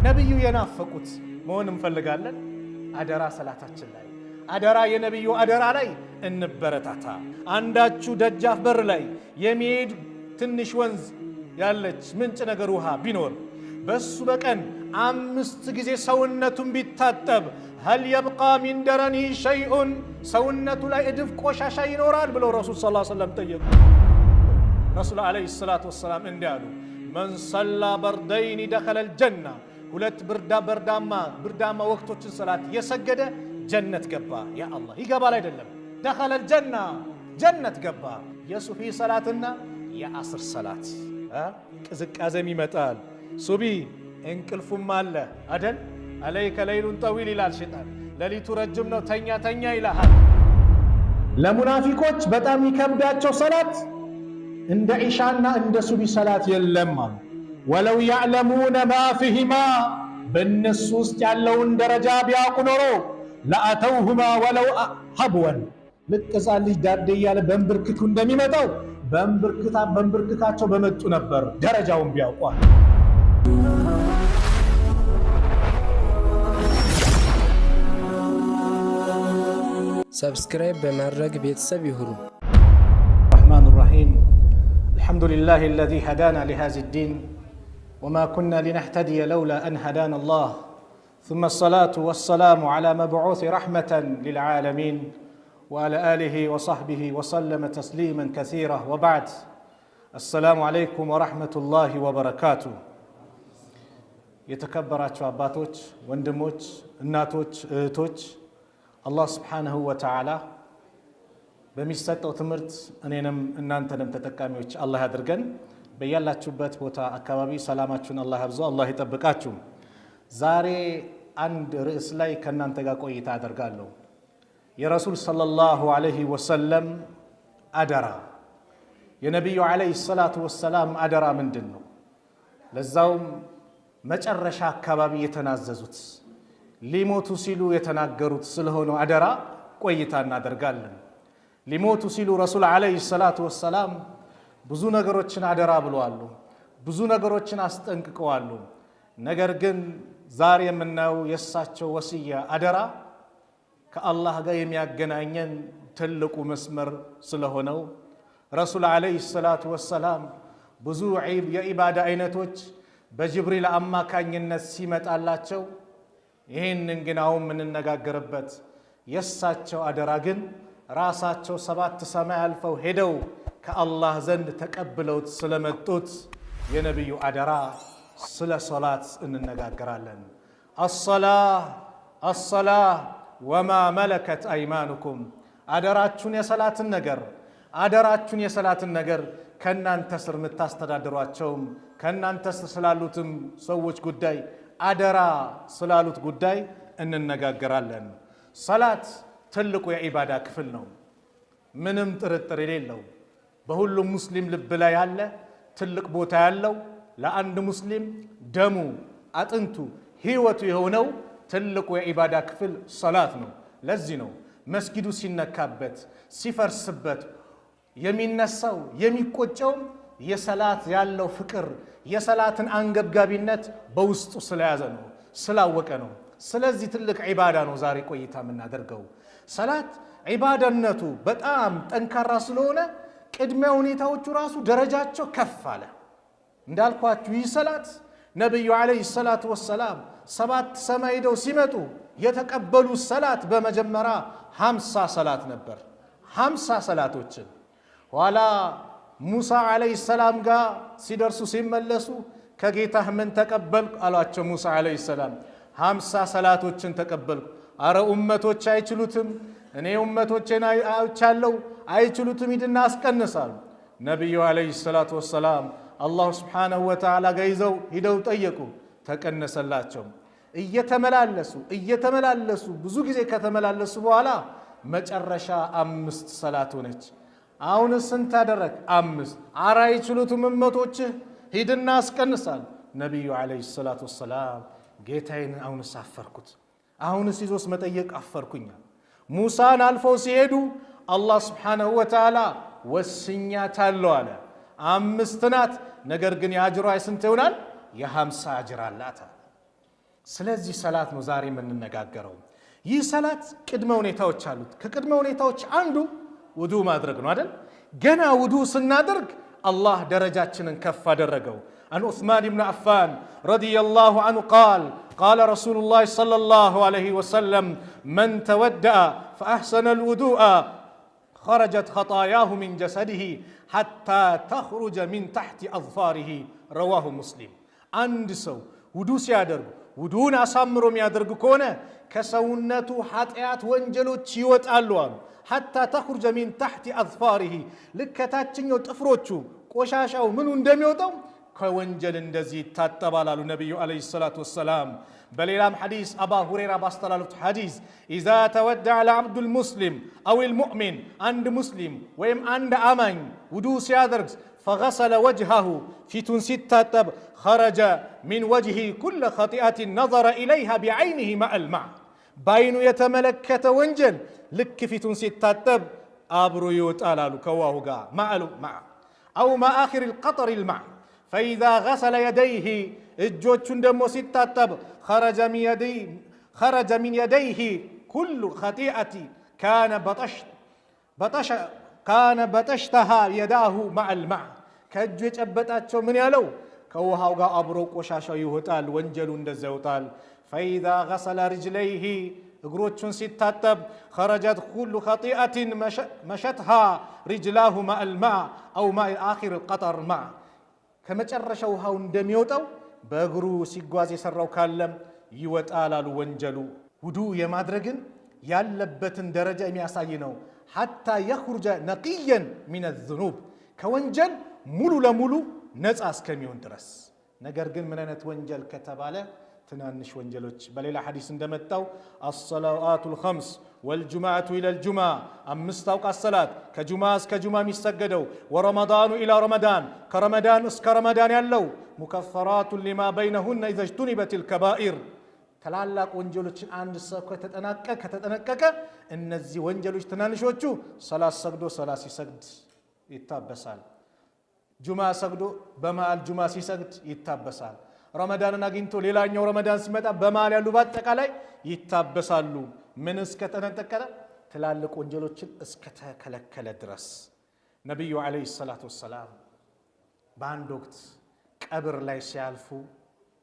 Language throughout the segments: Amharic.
ነብዩ የናፈቁት መሆን እንፈልጋለን። አደራ ሰላታችን ላይ አደራ፣ የነብዩ አደራ ላይ እንበረታታ። አንዳችሁ ደጃፍ በር ላይ የሚሄድ ትንሽ ወንዝ ያለች ምንጭ ነገር ውሃ ቢኖር በሱ በቀን 5 ጊዜ ሰውነቱን ቢታጠብ هل يبقى من درنه شيء ሰውነቱ ላይ እድፍ ቆሻሻ ይኖራል ብለው ረሱል ሰለላሁ ዐለይሂ ወሰለም ጠየቁ። ረሱል ዐለይሂ ሰላቱ ወሰላም እንዲያሉ من صلى بردين دخل الجنة ሁለት ብርዳማ ወቅቶችን ሰላት የሰገደ ጀነት ገባ። ያ አላህ ይገባል አይደለም? دخل الجنة ጀነት ገባ። የሱፊ ሰላትና የአስር ሰላት ቅዝቃዜም ይመጣል። ሱቢ እንቅልፉም አለ አይደል? عليك ليل طويل ይላል ሸይጣን። ሌሊቱ ረጅም ነው ተኛ ይላል። ለሙናፊቆች በጣም ይከብዳቸው ሰላት እንደ ኢሻና እንደ ሱቢ ሰላት የለም አሉ። ወለው يعلمون ما فيهما በእነሱ ውስጥ ያለውን ደረጃ ቢያውቁ ኖሮ لأتوهما ولو حبوا ልቅሳል ልጅ ዳዴ እያለ በእንብርክኩ እንደሚመጣው በእንብርክካቸው በመጡ ነበር ደረጃውን ቢያውቋል። ሰብስክራይብ በማድረግ ቤተሰብ ይሁኑ። الرحمن الرحيم الحمد لله الذي هدانا لهذا الدين وما كنا لنهتدي لولا أن هدانا الله ثم الصلاة والسلام على مبعوث رحمة للعالمين وعلى آله وصحبه وسلم تسليما كثيرا وبعد السلام عليكم ورحمة الله وبركاته يتكبراتوا أباتوች ወንድሞች እናቶች እህቶች አላህ ስብሓንሁ ወተዓላ በሚሰጠው ትምህርት እኔንም እናንተንም ተጠቃሚዎች አላህ ያድርገን። በያላችሁበት ቦታ አካባቢ ሰላማችሁን አላህ ያብዛው፣ አላህ ይጠብቃችሁ። ዛሬ አንድ ርዕስ ላይ ከእናንተ ጋር ቆይታ አደርጋለሁ። የረሱል ሰለላሁ ዐለይሂ ወሰለም አደራ፣ የነቢዩ ዐለይሂ ሰላቱ ወሰላም አደራ ምንድን ነው? ለዛውም መጨረሻ አካባቢ የተናዘዙት ሊሞቱ ሲሉ የተናገሩት ስለሆነ አደራ ቆይታ እናደርጋለን። ሊሞቱ ሲሉ ረሱል ዐለይሂ ሰላቱ ወሰላም ብዙ ነገሮችን አደራ ብለዋል፣ ብዙ ነገሮችን አስጠንቅቀዋል። ነገር ግን ዛሬ የምናየው የእሳቸው ወስያ አደራ ከአላህ ጋር የሚያገናኘን ትልቁ መስመር ስለሆነው ረሱል ዐለይሂ ሰላቱ ወሰላም ብዙ የኢባዳ አይነቶች በጅብሪል አማካኝነት ሲመጣላቸው ይህንን ግን አሁን የምንነጋገርበት የእሳቸው አደራ ግን ራሳቸው 7 ሰማይ አልፈው ሄደው ከአላህ ዘንድ ተቀብለውት ስለመጡት የነቢዩ አደራ ስለ ሶላት እንነጋገራለን። አሰላህ ወማ መለከት አይማኑኩም፣ አደራችሁን የሰላትን ነገር ከእናንተ ስር የምታስተዳድሯቸውም ከእናንተ ስር ስላሉትም ሰዎች ጉዳይ አደራ ስላሉት ጉዳይ እንነጋገራለን። ሰላት ትልቁ የኢባዳ ክፍል ነው፣ ምንም ጥርጥር የሌለው። በሁሉም ሙስሊም ልብ ላይ ያለ ትልቅ ቦታ ያለው ለአንድ ሙስሊም ደሙ፣ አጥንቱ፣ ህይወቱ የሆነው ትልቁ የኢባዳ ክፍል ሰላት ነው። ለዚህ ነው መስጊዱ ሲነካበት ሲፈርስበት የሚነሳው የሚቆጨውም የሰላት ያለው ፍቅር የሰላትን አንገብጋቢነት በውስጡ ስለያዘ ነው፣ ስላወቀ ነው። ስለዚህ ትልቅ ዒባዳ ነው ዛሬ ቆይታ የምናደርገው። ሰላት ዒባዳነቱ በጣም ጠንካራ ስለሆነ ቅድመ ሁኔታዎቹ ራሱ ደረጃቸው ከፍ አለ። እንዳልኳችሁ ይህ ሰላት ነብዩ ዐለይሂ ሰላቱ ወሰላም 7 ሰማይ ሄደው ሲመጡ የተቀበሉ ሰላት በመጀመሪያ 50 ሰላት ነበር። 50 ሰላቶችን ኋላ ሙሳ ዐለይሂ ሰላም ጋር ሲደርሱ ሲመለሱ ከጌታህ ምን ተቀበልኩ አሏቸው። ሙሳ ዐለይሂ ሰላም 50 ሰላቶችን ተቀበልኩ። አረ ኡመቶች አይችሉትም፣ እኔ ኡመቶቼን አይቻለው አይችሉትም፣ ሂድና አስቀንሳሉ። ነብዩ ዐለይሂ ሰላቱ ወሰላም አላህ ሱብሓነሁ ወተዓላ ጋር ይዘው ሂደው ጠየቁ፣ ተቀነሰላቸው። እየተመላለሱ ብዙ ጊዜ ከተመላለሱ በኋላ መጨረሻ 5 ሰላት ሆነች። አሁን ስንት አደረክ? 5። አራ አይችሉትም እመቶችህ፣ ሂድና አስቀንሳል። ነብዩ ዐለይሂ ሰላቱ ወሰላም ጌታዬን አሁንስ አፈርኩት፣ አሁንስ ይዞስ መጠየቅ አፈርኩኛል። ሙሳን አልፈው ሲሄዱ አላህ ሱብሓነሁ ወተዓላ ወስኛታለሁ አለ። 5 ናት፣ ነገር ግን የአጅሯ ስንት ይሆናል? የ50 አጅር አላት። ስለዚህ ሰላት ነው ዛሬ የምንነጋገረው። ይህ ሰላት ቅድመ ሁኔታዎች አሉት። ከቅድመ ሁኔታዎች አንዱ ውዱ ማድረግ ነው አይደል? ገና ውዱ ስናደርግ አላህ ደረጃችንን ከፍ አደረገው። عن عثمان بن عفان رضي الله عنه قال رسول الله صلى الله عليه وسلم من تودأ فأحسن الوضوء خرجت خطاياه من جسده حتى تخرج من تحت أظفاره رواه مسلم عند سو ውዱ ሲያደርግ ውዱን አሳምሮ የሚያደርግ ከሆነ ከሰውነቱ ኃጢአት ወንጀሎች ይወጣሉ አሉ። ሐታ ተخرج من تحت أظفاره ለከታችኛው ጥፍሮቹ ቆሻሻው ምኑ እንደሚወጣው ከወንጀል እንደዚህ ይታጠባል አሉ ነብዩ አለይሂ ሰላቱ ወሰላም። በሌላም ሐዲስ አባ ሁረይራ ባስተላለፉት ሐዲስ إذا تودع العبد المسلم أو المؤمن عند مسلم ወይም አንድ አማኝ ውዱ ሲያደርግ فغسل وجهه ፊቱን ሲታጠብ خرج من وجهه كل خطيئة نظر إليها بعينه مع الماء ባይኑ የተመለከተ ወንጀል ልክ ፊቱን ሲታጠብ አብሮ ይወጣል አሉ ከውሃው ጋር مع أو ما آخر القطر الماء فإذا غسل يديه እጆቹን ደግሞ ሲታጠብ خرج من يديه كل خطيئة كان بطشتها يداه مع الماء ከእጁ የጨበጣቸው ምን ያለው ከውሃው ጋር አብሮ ቆሻሻው ይወጣል፣ ወንጀሉ እንደዛ ይወጣል። فإذا غسل رجليه እግሮቹን ሲታጠብ خرجت كل خطيئة مشتها رجلاه مع الماء أو ماء آخر القطر ماء ከመጨረሻው ውሃው እንደሚወጣው በእግሩ ሲጓዝ የሰራው ካለም ይወጣል አሉ ወንጀሉ። ውዱ የማድረግን ያለበትን ደረጃ የሚያሳይ ነው። حتى يخرج نقيا من الذنوب ከወንጀል ሙሉ ለሙሉ ነፃ እስከሚሆን ድረስ። ነገር ግን ምን አይነት ወንጀል ከተባለ ትናንሽ ወንጀሎች በሌላ ሐዲስ እንደመጣው الصلوات الخمس والجمعة إلى الجمعة አምስት አውቃት ሰላት ከጁምዓ እስከ ጁምዓ የሚሰገደው ورمضان إلى رمضان ከረመዳን እስከ ረመዳን ያለው مكفرات لما بينهن إذا اجتنبت الكبائر ታላላቅ ወንጀሎችን አንድ ሰው ከተጠነቀቀ እነዚህ ወንጀሎች ትናንሾቹ ሰላት ሰግዶ ሰላት ሲሰግድ ይታበሳል። ጁምዓ ሰግዶ በመሃል ጁምዓ ሲሰግድ ይታበሳል። ረመዳንን አግኝቶ ሌላኛው ረመዳን ሲመጣ በመሃል ያሉ በአጠቃላይ ይታበሳሉ። ምን እስከተጠነቀቀ? ትላልቅ ወንጀሎችን እስከተከለከለ ድረስ። ነብዩ አለይሂ ሰላቱ ወሰላም በአንድ ወቅት ቀብር ላይ ሲያልፉ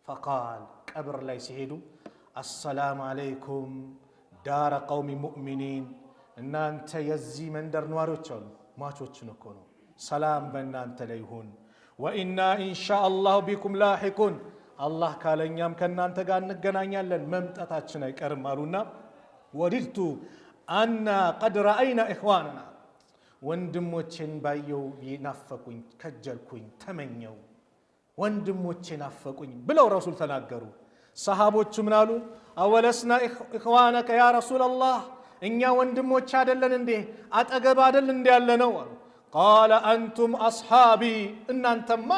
فقال ቀብር ላይ ሲሄዱ السلام عليكم دار قوم مؤمنين እናንተ የዚህ መንደር ነዋሪዎች አሉ ማቾችን እኮ ነው ሰላም በእናንተ ላይ ይሁን وإنا إن شاء الله بكم لاحقون አላህ ካለኛም ከናንተ ጋር እንገናኛለን መምጣታችን አይቀርም አሉና ወዲልቱ አና قد رأينا إخواننا ወንድሞቼን ባየው ይናፈቁኝ ከጀልኩኝ ተመኘው ወንድሞቼ ናፈቁኝ ብለው ረሱል ተናገሩ። ሰሃቦቹ ምን አሉ? አወለስና ኢኽዋነከ ያ ረሱላላህ እኛ ወንድሞች አይደለን እንዴ አጠገብ አይደል እንዴ ያለነው? ቃለ አንቱም አስሓቢ እናንተማ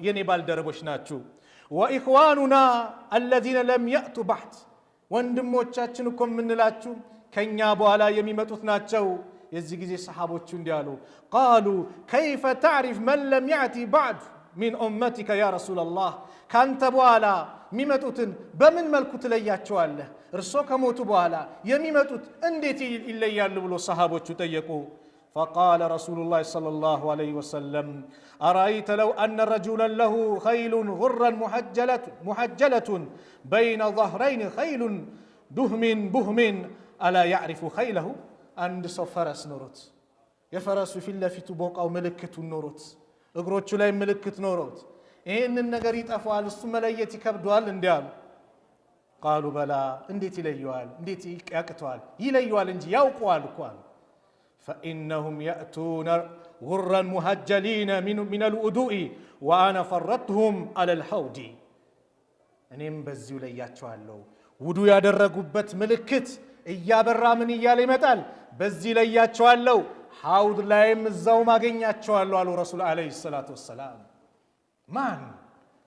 የኔ ባልደረቦች ናችሁ። ወኢኽዋኑና አለዚነ ለም የእቱ ባዕድ ወንድሞቻችን እኮ የምንላችሁ ከኛ በኋላ የሚመጡት ናቸው። የዚህ ጊዜ ሰሃቦቹ እንዲህ አሉ ቃሉ ከይፈ ተዕሪፍ መን ለም የእቲ ባዕድ ሚን ኡመቲከ ያ ረሱላላህ ካንተ በኋላ የሚመጡትን በምን መልኩ ትለያቸዋለህ? እርሶ ከሞቱ በኋላ የሚመጡት እንዴት ይለያሉ ብሎ ሰሃቦቹ ጠየቁ። فقال رسول الله صلى الله عليه وسلم أرأيت لو أن رجلا له خيل غرا محجلة بين ظهرين خيل بهم ألا يعرف خيله؟ عند فرس نورت يفرس في اللفت بوق أو ملكة النورت እግሮቹ ላይ ምልክት ኖሮት ይሄንን ነገር ይጠፋዋል እሱ መለየት ይከብደዋል እንዲያሉ ቃሉ በላ እንዴት ይለየዋል እንዴት ያቅተዋል ይለየዋል እንጂ ያውቀዋል እኮ فإنهم يأتون غرا مهجلين من الوضوء وأنا فرتهم على الحوض እኔም በዚሁ ለያቸዋለሁ ውዱ ያደረጉበት ምልክት እያበራ ምን እያለ ይመጣል በዚህ ለያቸዋለሁ ሐውድ ላይም እዛው ማገኛቸዋለሁ አሉ ረሱል አለይሂ ሰላቱ ወሰላም። ማን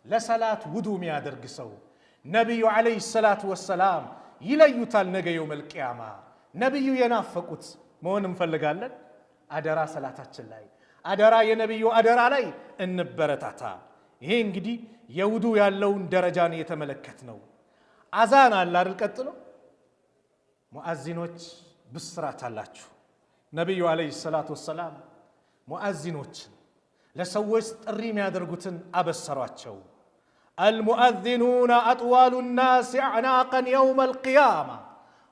ለሰላት ውዱ የሚያደርግ ሰው ነብዩ አለይሂ ሰላቱ ወሰላም ይለዩታል ነገ የውመል ቂያማ። ነብዩ የናፈቁት መሆን እንፈልጋለን። አደራ ሰላታችን ላይ አደራ የነብዩ አደራ ላይ እንበረታታ። ይሄ እንግዲህ የውዱ ያለውን ደረጃን የተመለከት ነው። አዛን አለ አይደል? ቀጥሎ ሙአዚኖች ብስራት አላችሁ። ነብዩ አለይሂ ሰላቱ ወሰላም ሙአዚኖችን ለሰዎች ጥሪ የሚያደርጉትን አበሰሯቸው። አልሙአዚኑና አጥዋሉ ናስ አዕናቀን የውም አልቅያማ፣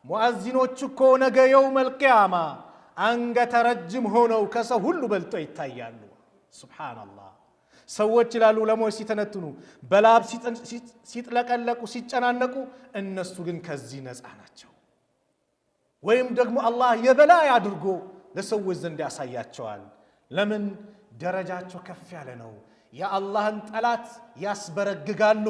ሙአዚኖች እኮ ነገ የውም አልቅያማ አንገተ ረጅም ሆነው ከሰው ሁሉ በልጠው ይታያሉ። ሱብሓነላህ። ሰዎች ይላሉ ዑለሞች ሲተነትኑ በላብ ሲጥለቀለቁ ሲጨናነቁ፣ እነሱ ግን ከዚህ ነፃ ናቸው። ወይም ደግሞ አላህ የበላይ አድርጎ ለሰዎች ዘንድ ያሳያቸዋል። ለምን? ደረጃቸው ከፍ ያለ ነው። የአላህን ጠላት ያስበረግጋሉ፣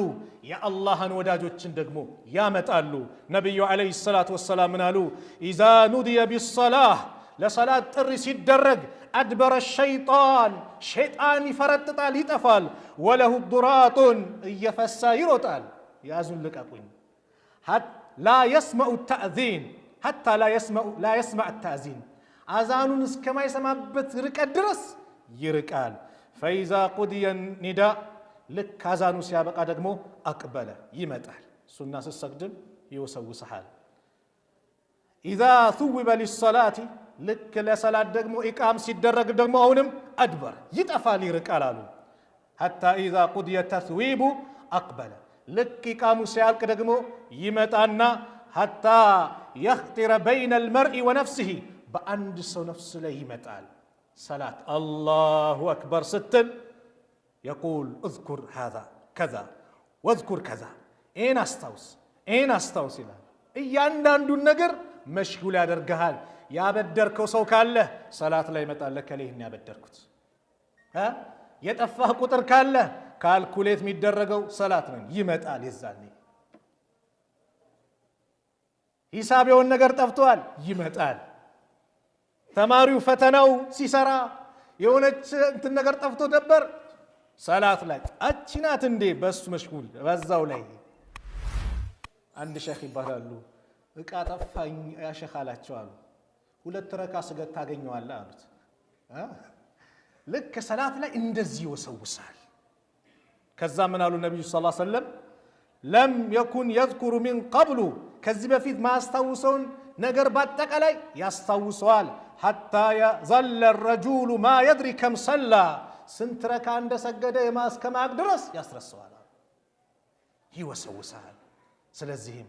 የአላህን ወዳጆችን ደግሞ ያመጣሉ። ነቢዩ ዓለይሂ ሰላቱ ወሰላም ምን አሉ? ኢዛ ኑድየ ቢሰላህ፣ ለሰላት ጥሪ ሲደረግ አድበረ ሸይጣን፣ ሸይጣን ይፈረጥጣል ይጠፋል። ወለሁ ዱራጡን፣ እየፈሳ ይሮጣል። ያዙን ልቀቁኝ። ላ የስመዑ ተእዚን፣ ሐታ ላ የስመዕ ተእዚን፣ አዛኑን እስከማይሰማበት ርቀት ድረስ ይርቃል። ፈኢዛ ቁድየ ኒዳ፣ ልክ አዛኑ ሲያበቃ ደግሞ አቅበለ ይመጣል። ሱና ስትሰግድም ይወሰውስሃል። ኢዛ ثውበ ሊሰላቲ፣ ልክ ለሰላት ደግሞ ኢቃም ሲደረግ ደግሞ አሁንም አድበር ይጠፋል ይርቃል አሉ። ሐታ ኢዛ ቁድየ ተስዊቡ አቅበለ፣ ልክ ኢቃሙ ሲያልቅ ደግሞ ይመጣና ሐታ የኽጢረ በይነ አልመርኢ ወነፍሲሂ፣ በአንድ ሰው ነፍስ ላይ ይመጣል። ሰላት አላሁ አክበር ስትል የቁል እዝኩር ሃዛ ከዛ ወዝኩር ከዛ፣ ይህን አስታውስ ይህን አስታውስ ይላል። እያንዳንዱን ነገር መሽጉል ያደርግሃል። ያበደርከው ሰው ካለ ሰላት ላይ ይመጣል። ለከሌህን ያበደርኩት የጠፋህ ቁጥር ካለ ካልኩሌት የሚደረገው ሰላት ነው ይመጣል። የዛኔ ሂሳብ የሆን ነገር ጠፍቷል ይመጣል። ተማሪው ፈተናው ሲሰራ የሆነች እንትን ነገር ጠፍቶ ነበር፣ ሰላት ላይ አቺናት እንዴ በሱ መሽጉል በዛው ላይ። አንድ ሼኽ ይባላሉ። እቃ ጠፋኝ ያ ሼኽ አላቸው አሉ። 2 ረካ ስገድ ታገኘዋለህ አሉት። ልክ ሰላት ላይ እንደዚህ ይወሰውሳል። ከዛ ምን አሉ ነብዩ ሰለላሁ ዐለይሂ ወሰለም? ለም የኩን የዝኩሩ ሚን ቀብሉ፣ ከዚህ በፊት ማያስታውሰውን ነገር በአጠቃላይ ያስታውሰዋል። ሐታ የዘለ ረጁሉ ማ የድሪ ከም ሰላ፣ ስንት ረካ እንደሰገደ የማስከማቅ ድረስ ያስረሰዋል፣ ይወሰውሳል። ስለዚህም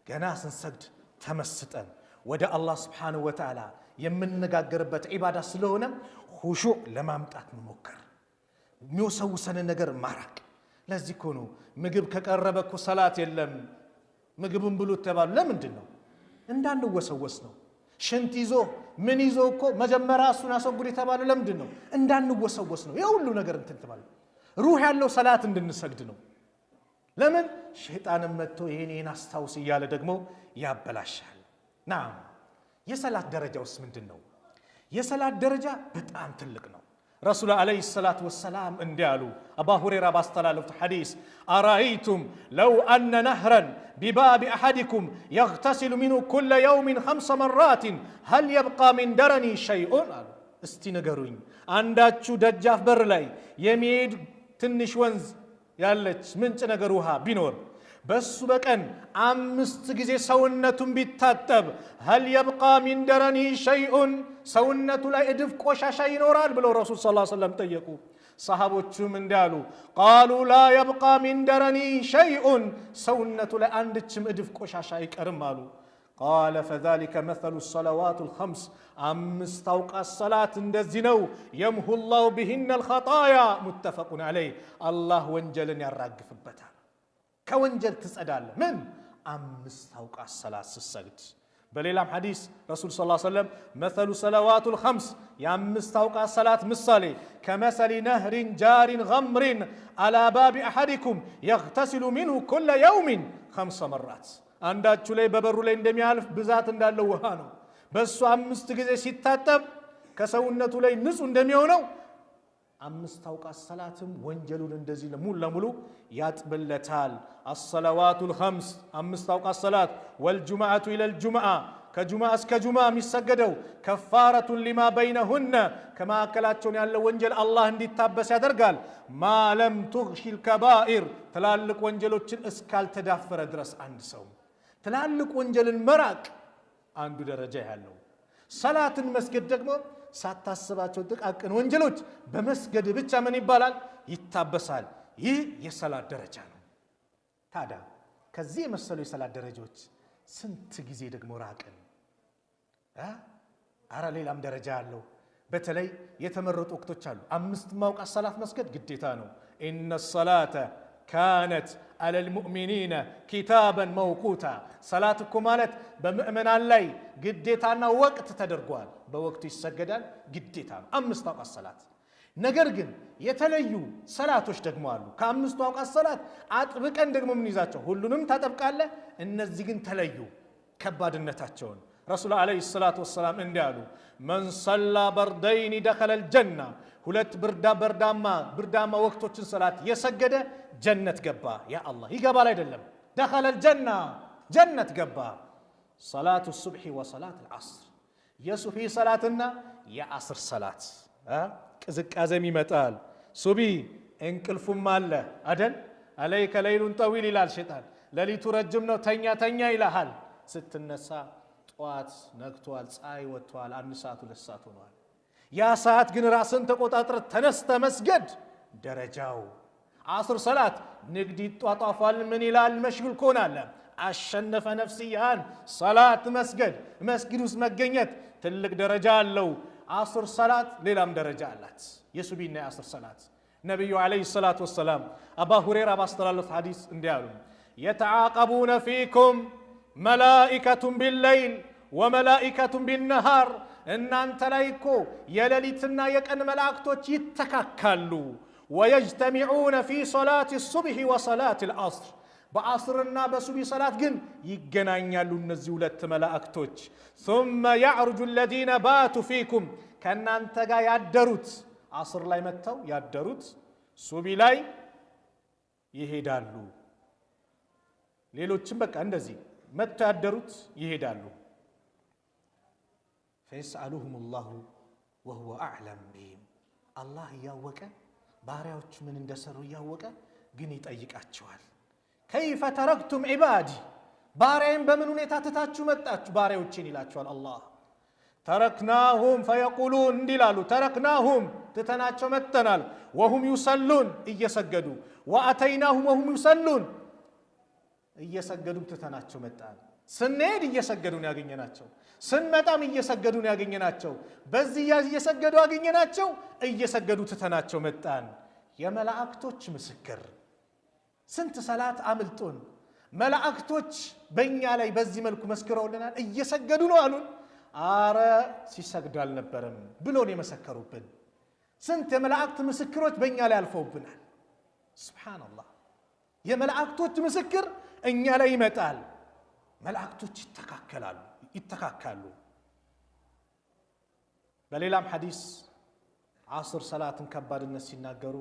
ገና ስንሰግድ ተመስጠን ወደ አላህ ስብሓንሁ ወተዓላ የምንነጋገርበት ዒባዳ ስለሆነ ሁሹዕ ለማምጣት መሞከር፣ የሚወሰውሰንን ነገር ማራቅ። ለዚህ እኮ ነው ምግብ ከቀረበ እኮ ሰላት የለም ምግብን ብሉት ተባሉ። ለምንድን ነው? እንዳንወሰወስ ነው። ሽንት ይዞ ምን ይዞ እኮ መጀመሪያ እሱን አስወግድ የተባለ ለምንድን ነው? እንዳንወሰወስ ነው። የሁሉ ነገር እንትን ተባለ። ሩህ ያለው ሰላት እንድንሰግድ ነው። ለምን? ሸይጣንም መጥቶ ይሄን አስታውስ እያለ ደግሞ ያበላሻል። ናም የሰላት ደረጃውስ ምንድን ነው? የሰላት ደረጃ በጣም ትልቅ ነው። ረሱል ዓለይሂ ሰላቱ ወሰላም እንዲህ አሉ። አባ ሁረይራ ባስተላለፉት ሐዲስ አራአይቱም ለው አነ ነህረን ቢባቢ አሐዲኩም የግተሲሉ ሚንሁ ኩለ የውሚን 5 መራትን ሀል የብቃ ሚን ደረኒ ሸይኡን አሉ። እስቲ ንገሩኝ፣ አንዳችሁ ደጃፍ በር ላይ የሚሄድ ትንሽ ወንዝ ያለች ምንጭ ነገር ውሃ ቢኖር በሱ በቀን 5 ጊዜ ሰውነቱን ቢታጠብ ሀል የብቃ ሚን ደረኒ ሸይኡን፣ ሰውነቱ ላይ እድፍ ቆሻሻ ይኖራል ብለው ረሱል ሰለላሁ ዐለይሂ ወሰለም ጠየቁ። ሰሃቦቹም እንዳሉ ቃሉ ላ የብቃ ሚን ደረኒ ሸይኡን፣ ሰውነቱ ላይ አንድችም እድፍ ቆሻሻ አይቀርም አሉ። ቃለ ፈዛሊከ መሰሉ ሰለዋቱል ኸምስ፣ 5 አውቃት ሰላት እንደዚህ ነው። የምሁ ላሁ ቢሂነ አልኸጣያ ሙተፈቁን ዐለይህ፣ አላህ ወንጀልን ያራግፍበታል። ከወንጀል ትጸዳለህ። ምን 5 አውቃት ሰላት ስትሰግድ። በሌላም ሐዲስ ረሱል ሰለላሁ ዐለይሂ ወሰለም መሰሉ ሰለዋቱል ኸምስ፣ የ5 አውቃት ሰላት ምሳሌ ከመሰሊ ነህሪን ጃሪን ገምሪን አላ ባቢ አሐዲኩም የግተሲሉ ሚንሁ ኩለ የውሚን 5 መራት፣ አንዳችሁ ላይ በበሩ ላይ እንደሚያልፍ ብዛት እንዳለው ውሃ ነው። በሱ 5 ጊዜ ሲታጠብ ከሰውነቱ ላይ ንጹህ እንደሚሆነው 5 አውቃት ሰላትም ወንጀሉን እንደዚህ ሙሉ ለሙሉ ያጥብለታል። አሰለዋቱል ኸምስ 5 አውቃት ሰላት፣ ወልጁምዓቱ ኢለል ጁምዓ፣ ከጁማ እስከ ጁማ የሚሰገደው ከፋረቱን ሊማ በይነሁነ ከማዕከላቸውን ያለው ወንጀል አላህ እንዲታበስ ያደርጋል። ማለም ቱግሺል ከባኢር ትላልቅ ወንጀሎችን እስካልተዳፈረ ድረስ አንድ ሰው ትላልቅ ወንጀልን መራቅ አንዱ ደረጃ ያለው። ሰላትን መስገድ ደግሞ ሳታስባቸው ጥቃቅን ወንጀሎች በመስገድ ብቻ ምን ይባላል? ይታበሳል። ይህ የሰላት ደረጃ ነው። ታዲያ ከዚህ የመሰሉ የሰላት ደረጃዎች ስንት ጊዜ ደግሞ ራቅን? አረ ሌላም ደረጃ አለው። በተለይ የተመረጡ ወቅቶች አሉ። 5 ማውቃት ሰላት መስገድ ግዴታ ነው። ኢነ ሰላተ ካነት አለል ሙእሚኒነ ኪታበን መውቁታ። ሰላት እኮ ማለት በምእመናን ላይ ግዴታና ወቅት ተደርጓል። በወቅቱ ይሰገዳል፣ ግዴታ ነው 5 አውቃት ሰላት። ነገር ግን የተለዩ ሰላቶች ደግሞ አሉ። ከ5 አውቃት ሰላት አጥብቀን ደግሞ ምን ይዛቸው ሁሉንም ታጠብቃለህ። እነዚህ ግን ተለዩ ከባድነታቸውን። ረሱል ዓለይሂ ሰላቱ ወሰላም እንዲህ አሉ፣ መን ሰላ በርደይኒ ደኸለል ጀና። 2 ብርዳማ ወቅቶችን ሰላት የሰገደ ጀነት ገባ። ያ አላህ ይገባል አይደለም፣ ደኸለል ጀና ጀነት ገባ። ሰላቱ ሱብሒ ወሰላት አልዓስር፣ የሱብሒ ሰላትና የአስር ሰላት። ቅዝቃዜም ይመጣል። ሱቢ እንቅልፉም አለ አደል። አለይከ ለይሉን ጠዊል ይላል ሸይጣን። ሌሊቱ ረጅም ነው ተኛ ይልሃል። ስትነሳ ጠዋት ነግቷል፣ ፀሐይ ወጥቷል፣ 1 ሰዓት 2 ሰዓት ሆኗል። ያ ሰዓት ግን ራስን ተቆጣጥረ ተነስተ መስገድ ደረጃው። አስር ሰላት ንግድ ይጧጧፋል፣ ምን ይላል መሽጉል ከሆናለ አሸነፈ ነፍስያን። ሰላት መስጊድ ውስጥ መገኘት ትልቅ ደረጃ አለው። አስር ሰላት ሌላም ደረጃ አላት። የሱቢና የአስር ሰላት ነቢዩ ዓለይሂ ሰላቱ ወሰላም አባ ሁረይራ ባስተላለፉት ሐዲስ እንዲህ አሉ፣ የተዓቀቡነ ፊኩም መላኢከቱን ቢለይል ወመላኢከቱን ቢነሃር። እናንተ ላይ እኮ የሌሊትና የቀን መላእክቶች ይተካካሉ። ወየጅተሚዑነ ፊ ሰላት ሱብሒ ወሰላት አልዓስር። በአስርና በሱቢ ሰላት ግን ይገናኛሉ እነዚህ 2 መላእክቶች። ثم يعرج الذين باتوا فيكم ከእናንተ ጋር ያደሩት አስር ላይ መጥተው ያደሩት ሱቢ ላይ ይሄዳሉ። ሌሎችም በቃ እንደዚህ መጥተው ያደሩት ይሄዳሉ። فيسألهم الله وهو أعلم بهم። አላህ እያወቀ ባሪያዎች ምን እንደሰሩ እያወቀ ግን ይጠይቃቸዋል። ከይፈ ተረክቱም ዒባዲ፣ ባሪያዬን በምን ሁኔታ ትታችሁ መጣችሁ ባሪያዎችን ይላቸዋል አላህ። ተረክናሁም ፈየቁሉን እንዲላሉ ተረክናሁም ትተናቸው መጥተናል፣ ወሁም ዩሰሉን እየሰገዱ፣ ወአተይናሁም ወሁም ዩሰሉን እየሰገዱ ትተናቸው መጣን። ስንሄድ እየሰገዱን ያገኘናቸው፣ ስንመጣም እየሰገዱን ያገኘናቸው፣ በዚህ እየሰገዱ ያገኘናቸው፣ እየሰገዱ ትተናቸው መጣን። የመላእክቶች ምስክር። ስንት ሰላት አምልጦን መላእክቶች በእኛ ላይ በዚህ መልኩ መስክረውልናል። እየሰገዱ ነው አሉን። አረ ሲሰግዱ አልነበረም ብሎን የመሰከሩብን ስንት የመላእክት ምስክሮች በእኛ ላይ አልፈውብናል። ሱብሓነላህ። የመላእክቶች ምስክር እኛ ላይ ይመጣል። መላእክቶች ይተካካሉ። በሌላም ሐዲስ ዓስር ሰላትን ከባድነት ሲናገሩ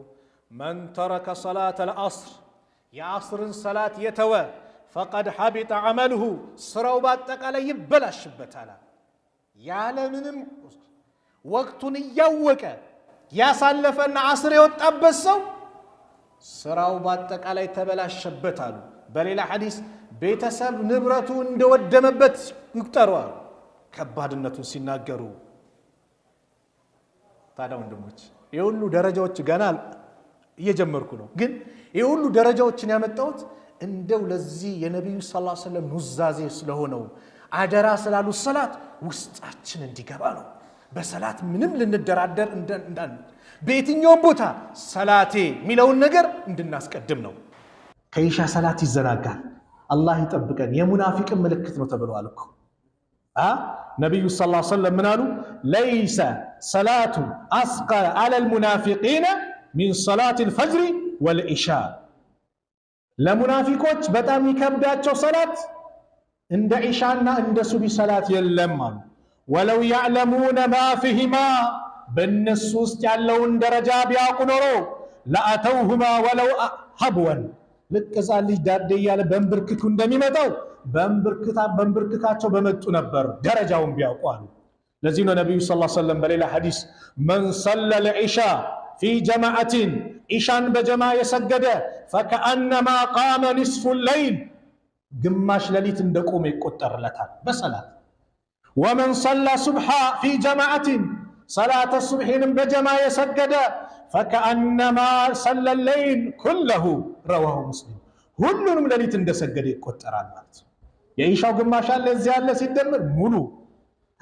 መን ተረከ ሰላት አልዓስር፣ የዓስርን ሰላት የተወ ፈቀድ ሐቢጠ ዐመልሁ፣ ስራው በአጠቃላይ ይበላሽበታል። ያለምንም ወቅቱን እያወቀ ያሳለፈና ዓስር የወጣበት ሰው ስራው በአጠቃላይ ተበላሸበታል። በሌላ ሐዲስ ቤተሰብ ንብረቱ እንደወደመበት ይቁጠረዋል። ከባድነቱን ሲናገሩ ታዲያ ወንድሞች የሁሉ ደረጃዎች ገና እየጀመርኩ ነው፣ ግን የሁሉ ደረጃዎችን ያመጣሁት እንደው ለዚህ የነቢዩ ሰለላሁ ዐለይሂ ወሰለም ኑዛዜ ስለሆነው አደራ ስላሉ ሰላት ውስጣችን እንዲገባ ነው። በሰላት ምንም ልንደራደር እንዳን በየትኛውም ቦታ ሰላቴ የሚለውን ነገር እንድናስቀድም ነው። ከኢሻ ሰላት ይዘናጋል። አላህ ይጠብቀን። የሙናፊቅን ምልክት ነው ተብሏል እኮ ነቢዩ ሰለላሁ ዐለይሂ ወሰለም ምን አሉ? ለይሰ ሰላቱ አስቀለ ዐለል ሙናፊቂነ ሚን ሰላቲል ፈጅሪ ወልኢሻ። ለሙናፊቆች በጣም ይከብዳቸው ሰላት እንደ ኢሻና እንደ ሱቢ ሰላት የለም አሉ። ወለው ያዕለሙነ ማ ፊሂማ፣ በእነሱ ውስጥ ያለውን ደረጃ ቢያውቁ ኖሮ ለአተውሁማ ወለው ሀብወን፣ ልክ ሕፃን ልጅ ዳዴ እያለ በንብርክኩ እንደሚመጣው በንብርክካቸው በመጡ ነበር ደረጃውን ቢያውቁ አሉ። ለዚህ ነው ነቢዩ ሰለላሁ ዐለይሂ ወሰለም በሌላ ሐዲስ መን ሰለ ልዒሻ ፊ ጀማዓትን ኢሻን በጀማ የሰገደ ፈከአነማ ቃመ ኒስፉ ለይል ግማሽ ሌሊት እንደቆመ ይቆጠርለታል በሰላት። ወመን ሰለ ሱብሓ ፊ ጀማዓትን ሰላተ ሱብሒንም በጀማ የሰገደ ፈከአነማ ሰለ ለይል ኩለሁ ረዋሁ ሙስሊም ሁሉንም ሌሊት እንደሰገደ ይቆጠራል ማለት ነው። የኢሻው ግማሽ አለ እዚህ ያለ ሲደምር ሙሉ።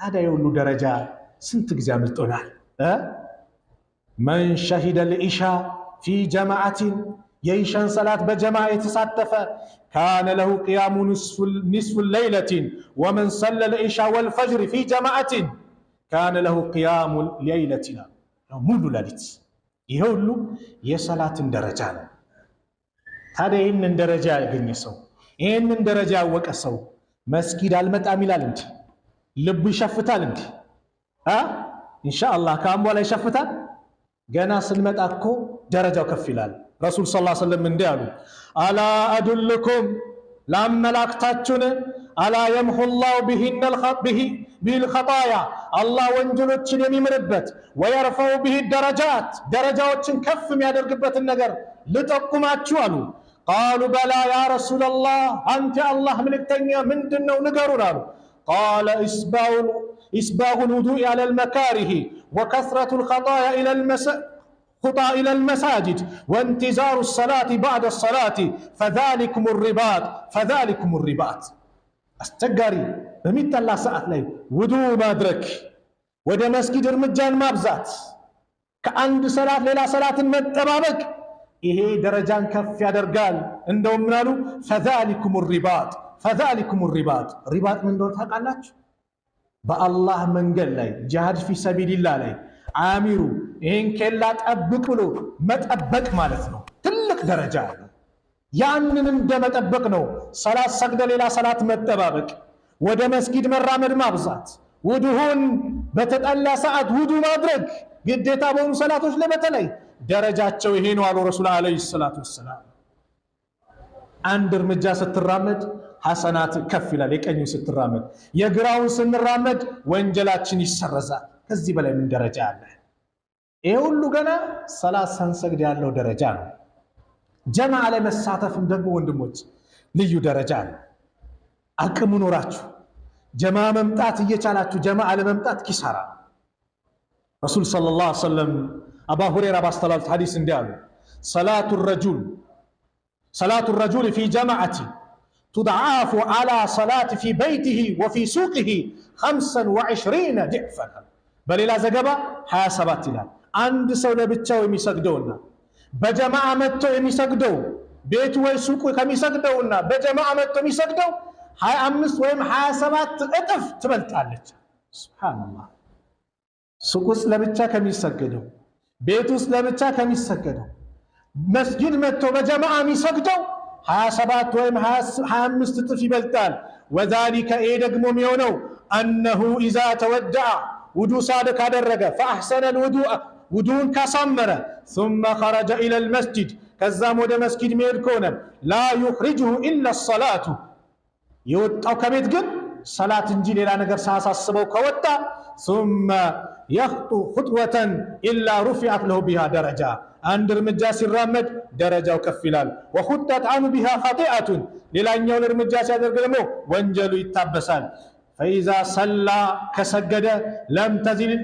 ታዲያ የሁሉ ደረጃ ስንት ጊዜ አምልጦናል? መን ሸሂደ ልኢሻ ፊ ጀማዓትን የኢሻን ሰላት በጀማ የተሳተፈ ካነ ለሁ ቅያሙ ኒስፉ ለይለትን ወመን ሰለ ልኢሻ ወልፈጅር ፊ ጀማዓትን ካነ ለሁ ቅያሙ ሌይለትን ሙሉ ሌሊት። ይሄ ሁሉ የሰላትን ደረጃ ነው። ታዲያ ይህንን ደረጃ ያገኘ ሰው ይህንን ደረጃ ያወቀ ሰው መስጊድ አልመጣም ይላል እንዲ? ልቡ ይሸፍታል እንዲ? ኢንሻአላህ ከአሁን በኋላ ይሸፍታል። ገና ስንመጣ እኮ ደረጃው ከፍ ይላል። ረሱል ሰለላሁ ዐለይሂ ወሰለም እንዲህ አሉ፣ አላ አዱልኩም ላመላክታችሁን አላ የምሑ ላሁ ቢሂል ኸጣያ አላህ ወንጀሎችን የሚምርበት ወየርፈዑ ቢሂ ደረጃት ደረጃዎችን ከፍ የሚያደርግበትን ነገር ልጠቁማችሁ አሉ። ቃሉ በላ ያ ረሱለላህ አንተ አላህ ምልክተኛ ምንድነው ንገሩን አሉ። ቃለ ኢስባጉል ውዱእ ዐለል መካሪህ ወከስረቱል ኸጣያ ኢለል መሳጅድ ወንቲዛሩ ሰላቲ ባዕደ ሰላቲ ፈዛሊኩም ሪባጥ። አስቸጋሪ በሚጠላ ሰዓት ላይ ውዱእ ማድረግ፣ ወደ መስጊድ እርምጃን ማብዛት፣ ከአንድ ሰላት ሌላ ሰላትን መጠባበቅ ይሄ ደረጃን ከፍ ያደርጋል። እንደውም ምናሉ ፈዛሊኩም ሪባጥ። ሪባጥ ምን እንደሆነ ታውቃላችሁ? በአላህ መንገድ ላይ ጂሃድ ፊ ሰቢልላህ ላይ አሚሩ ይሄን ኬላ ጠብቅ ብሎ መጠበቅ ማለት ነው። ትልቅ ደረጃ አለ። ያንን እንደመጠበቅ ነው ሰላት ሰግደ ሌላ ሰላት መጠባበቅ፣ ወደ መስጊድ መራመድ ማብዛት፣ ውዱሁን በተጠላ ሰዓት ውዱ ማድረግ ግዴታ በሆኑ ሰላቶች ላይ በተለይ ደረጃቸው ይሄ ነው አሉ ረሱል አለይሂ ሰላቱ ወሰላም። አንድ እርምጃ ስትራመድ ሐሰናት ከፍ ይላል። የቀኙ ስትራመድ፣ የግራውን ስንራመድ ወንጀላችን ይሰረዛል። ከዚህ በላይ ምን ደረጃ አለ? ይሄ ሁሉ ገና ሰላት ሳንሰግድ ያለው ደረጃ ነው። ጀማዓ ላይ መሳተፍም ደግሞ ወንድሞች ልዩ ደረጃ አለ። አቅሙ ኖራችሁ ጀማዓ መምጣት እየቻላችሁ ጀማዓ ለመምጣት ኪሳራ። ረሱል ሰለላሁ ዐለይሂ ወሰለም አባ ሁረይራ ባስተላለፉት ሐዲስ እንዲህ አሉ፣ ሰላቱ ረጁል ፊ ጀማዓቲ ቱድዓፉ ዐላ ሰላት ፊ በይቲሂ ወፊ ሱቂሂ 25 ዲዕፈን። በሌላ ዘገባ 27 ይላል። አንድ ሰው ለብቻው የሚሰግደውና በጀማዓ መጥቶ የሚሰግደው ቤቱ ወይ ሱቁ ከሚሰግደውና በጀማዓ መጥቶ የሚሰግደው 25 ወይም 27 እጥፍ ትበልጣለች። ሱብሃንአላህ። ሱቁ ውስጥ ለብቻ ከሚሰገደው፣ ቤት ውስጥ ለብቻ ከሚሰገደው፣ መስጊድ መጥቶ በጀማዓ የሚሰግደው 27 ወይም 25 እጥፍ ይበልጣል። ወዛሊከ ይሄ ደግሞ የሚሆነው አነሁ ኢዛ ተወደዐ ውዱ ሳድ ካደረገ ፈአሕሰነል ውዱን ካሳመረ ثم خرج إلى المسجد ከዛም ወደ መስጊድ መሄድ ከሆነ ላ يخرجه إلا الصلاة የወጣው ከቤት ግን ሰላት እንጂ ሌላ ነገር ሳያሳስበው ከወጣ ثم يخطو خطوة إلا رفعت له بها درجة አንድ እርምጃ ሲራመድ ደረጃው ከፍ ይላል። وخطت عنه بها خطيئة ሌላኛውን እርምጃ ሲያደርግ ደግሞ ወንጀሉ ይታበሳል። فإذا صلى كسجد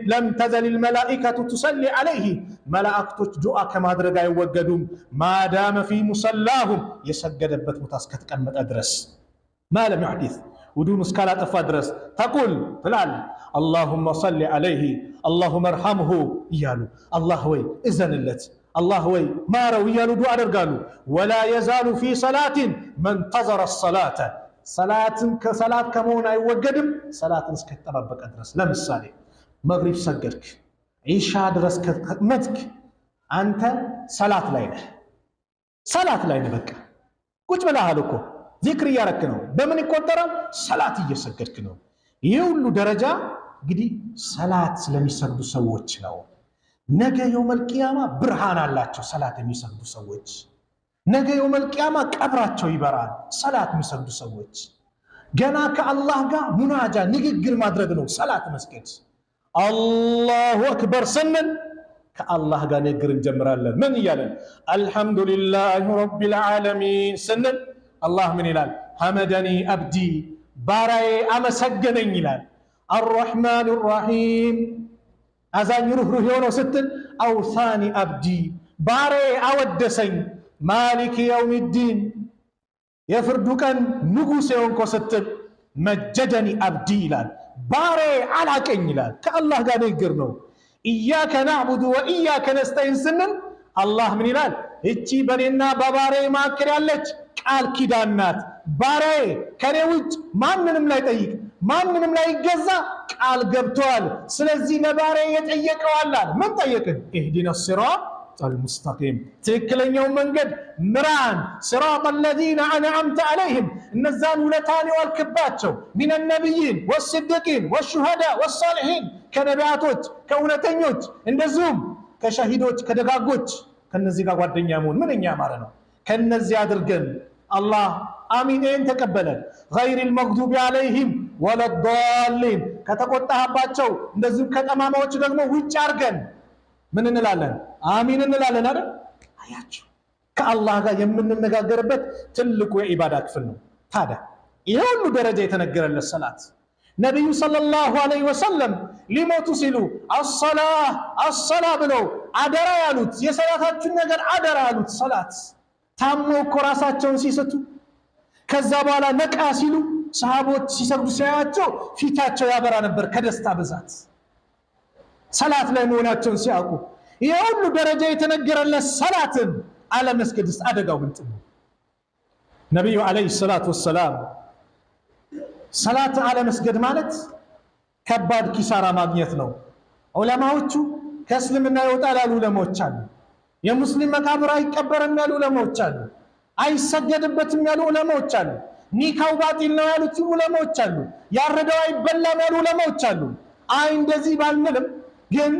لم تزل الملائكة تصلي عليه ملائكة دعاء كما درجا يوجدون ما دام في مصلاهم يسجد بت متاسكت كلمة أدرس ما لم يحدث ودون سكالات أفادرس تقول فلان اللهم صل عليه اللهم ارحمه يالو الله وي إذن اللت الله وي ما رو يالو دعاء درجالو ولا يزال في صلاة من انتظر الصلاة ሰላት ከመሆን አይወገድም ሰላትን እስከተጠባበቀ ድረስ። ለምሳሌ መግሪብ ሰገድክ ኢሻ ድረስ ከመትክ አንተ ሰላት ላይ ነህ። በቃ ቁጭ ብለሃል እኮ ዚክር እያረክ ነው። በምን ይቆጠራል? ሰላት እየሰገድክ ነው። ይህ ሁሉ ደረጃ እንግዲህ ሰላት ስለሚሰግዱ ሰዎች ነው። ነገ የውመል ቂያማ ብርሃን አላቸው ሰላት የሚሰግዱ ሰዎች። ነገ የውመል ቂያማ ቀብራቸው ይበራል። ሰላት የሚሰግዱ ሰዎች ገና ከአላህ ጋር ሙናጃ ንግግር ማድረግ ነው ሰላት መስገድ። አላሁ አክበር ስንል ከአላህ ጋር ንግግር እንጀምራለን። ምን እያለን? አልሐምዱሊላሂ ረቢል ዓለሚን ስንል አላህ ምን ይላል? ሐመደኒ አብዲ ባራዬ አመሰገነኝ ይላል። አርረሕማን ራሒም አዛኝ ሩህሩህ የሆነው ስትል አውሳኒ አብዲ ባራዬ አወደሰኝ። ማሊክ የውሚዲን የፍርዱ ቀን ንጉሥ የሆንኮ ስትል መጀደኒ አብዲ ይላል። ባራዬ አላቀኝ ይላል። ከአላህ ጋር ንግግር ነው። ኢያከ ናዕቡዱ ወኢያከ ነስተዒን ስንል አላህ ምን ይላል? እቺ በኔና በባሪያዬ መካከል ያለች ቃል ኪዳን ናት። ባሪያዬ ከኔ ውጭ ማንንም ላይ ጠይቅ፣ ማንንም ላይ ይገዛ ቃል ገብተዋል። ስለዚህ ለባሪያዬ የጠየቀዋል። ምን ጠየቅን? ኢህዲነ ሲራጠል ሙስተቂም ትክክለኛውን መንገድ ምራን። ሲራጠ ለዚነ አንዐምተ ዐለይሂም እነዛን ውለታን የዋልክባቸው ሚነ ነቢይን ወስዲቂን ወሹሃዳ ወሳሊሒን ከነቢያቶች ከእውነተኞች እንደዚሁም ከሸሂዶች ከደጋጎች ከነዚህ ጋር ጓደኛ መሆን ምንኛ ያማረ ነው። ከነዚህ አድርገን አላህ አሚን ይህን ተቀበለን። ገይሪል መግዱቢ ዐለይሂም ወለዷሊን ከተቆጣህባቸው እንደዚሁም ከጠማማዎች ደግሞ ውጭ አድርገን ምን እንላለን? አሚን እንላለን አይደል? አያችሁ ከአላህ ጋር የምንነጋገርበት ትልቁ የኢባዳ ክፍል ነው። ታዲያ ይሄ ሁሉ ደረጃ የተነገረለት ሰላት ነቢዩ ሰለላሁ ዐለይሂ ወሰለም ሊሞቱ ሲሉ አሰላ ብለው አደራ ያሉት የሰላታችን ነገር አደራ ያሉት ሰላት ታሞ እኮ ራሳቸውን ሲስቱ ከዛ በኋላ ነቃ ሲሉ ሰሃቦች ሲሰግዱ ሲያያቸው ፊታቸው ያበራ ነበር ከደስታ ብዛት ሰላት ላይ መሆናቸውን ሲያውቁ። ይሄ ሁሉ ደረጃ የተነገረለት ሰላትን አለመስገድስ አደጋው ምንድን ነው? ነቢዩ ዐለይሂ ሰላቱ ወሰላም ሰላት አለመስገድ ማለት ከባድ ኪሳራ ማግኘት ነው። ዑለማዎቹ ከእስልምና ይወጣል ያሉ ዑለማዎች አሉ። የሙስሊም መቃብር አይቀበርም ያሉ ዑለማዎች አሉ። አይሰገድበትም ያሉ ዑለማዎች አሉ። ኒካው ባጢል ነው ያሉት ዑለማዎች አሉ። ያረደው አይበላም ያሉ ዑለማዎች አሉ። አይ እንደዚህ ባልልም ግን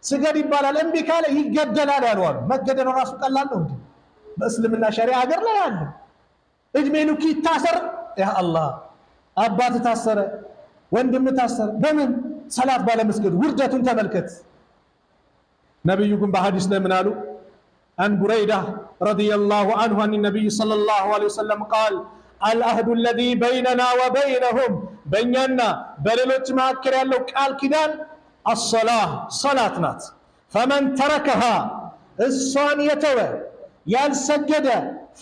ስገድ ይባላል እምቢ ካለ ይገደላል ያሉ አሉ። መገደል ራሱ ቀላል ነው እንዴ? በእስልምና ሸሪዓ ሀገር ላይ አለ። እድሜ ልኩ ይታሰር። ያ አላህ አባት ታሰረ፣ ወንድም ታሰረ። በምን? ሰላት ባለመስገድ። ውርደቱን ተመልከት። ነብዩ ግን በሐዲስ ላይ ምን አሉ? አን ቡረይዳ ረዲየላሁ ዐንሁ አን ነብዩ ሰለላሁ ዐለይሂ ወሰለም ቃል አልአህዱ አለዚ በይነና ወበይነሁም በእኛና በሌሎች መካከል ያለው ቃል ኪዳን አሰላህ ሰላት ናት። ፈመን ተረከሃ እሷን የተወ ያልሰገደ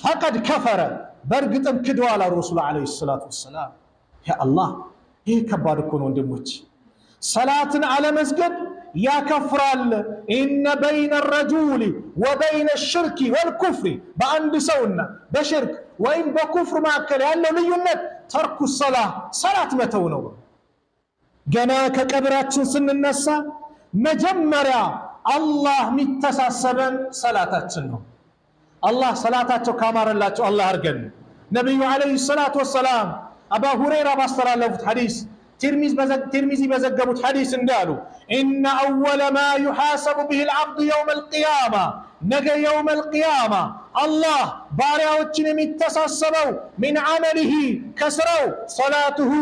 ፈቀድ ከፈረ በእርግጥም ክደዋል አሉ ረሱሉ ዐለይሂ ሰላቱ ወሰላም። ያ አላህ ይህ ከባድ እኮ ነው ወንድሞች። ሰላትን አለመስገድ ያከፍራል። ኢነ በይነ ረጁሊ ወበይነ ሽርኪ ወልኩፍሪ በአንድ ሰውና በሽርክ ወይም በኩፍር መካከል ያለው ልዩነት ተርኩ ሰላህ ሰላት መተው ነው። ገና ከቀብራችን ስንነሳ መጀመሪያ አላህ የሚተሳሰበን ሰላታችን ነው። አላህ ሰላታቸው ካማረላቸው አላህ አርገን። ነቢዩ ዐለይሂ ሰላቱ ወሰላም አባ ሁረይራ ባስተላለፉት ሐዲስ ترمذي بزجبت حديث እንዳሉ إن أول ما يحاسب به العبد يوم القيامة نجا يوم القيامة الله ባሪያዎችን የሚተሳሰበው من عمله كسرው صلاته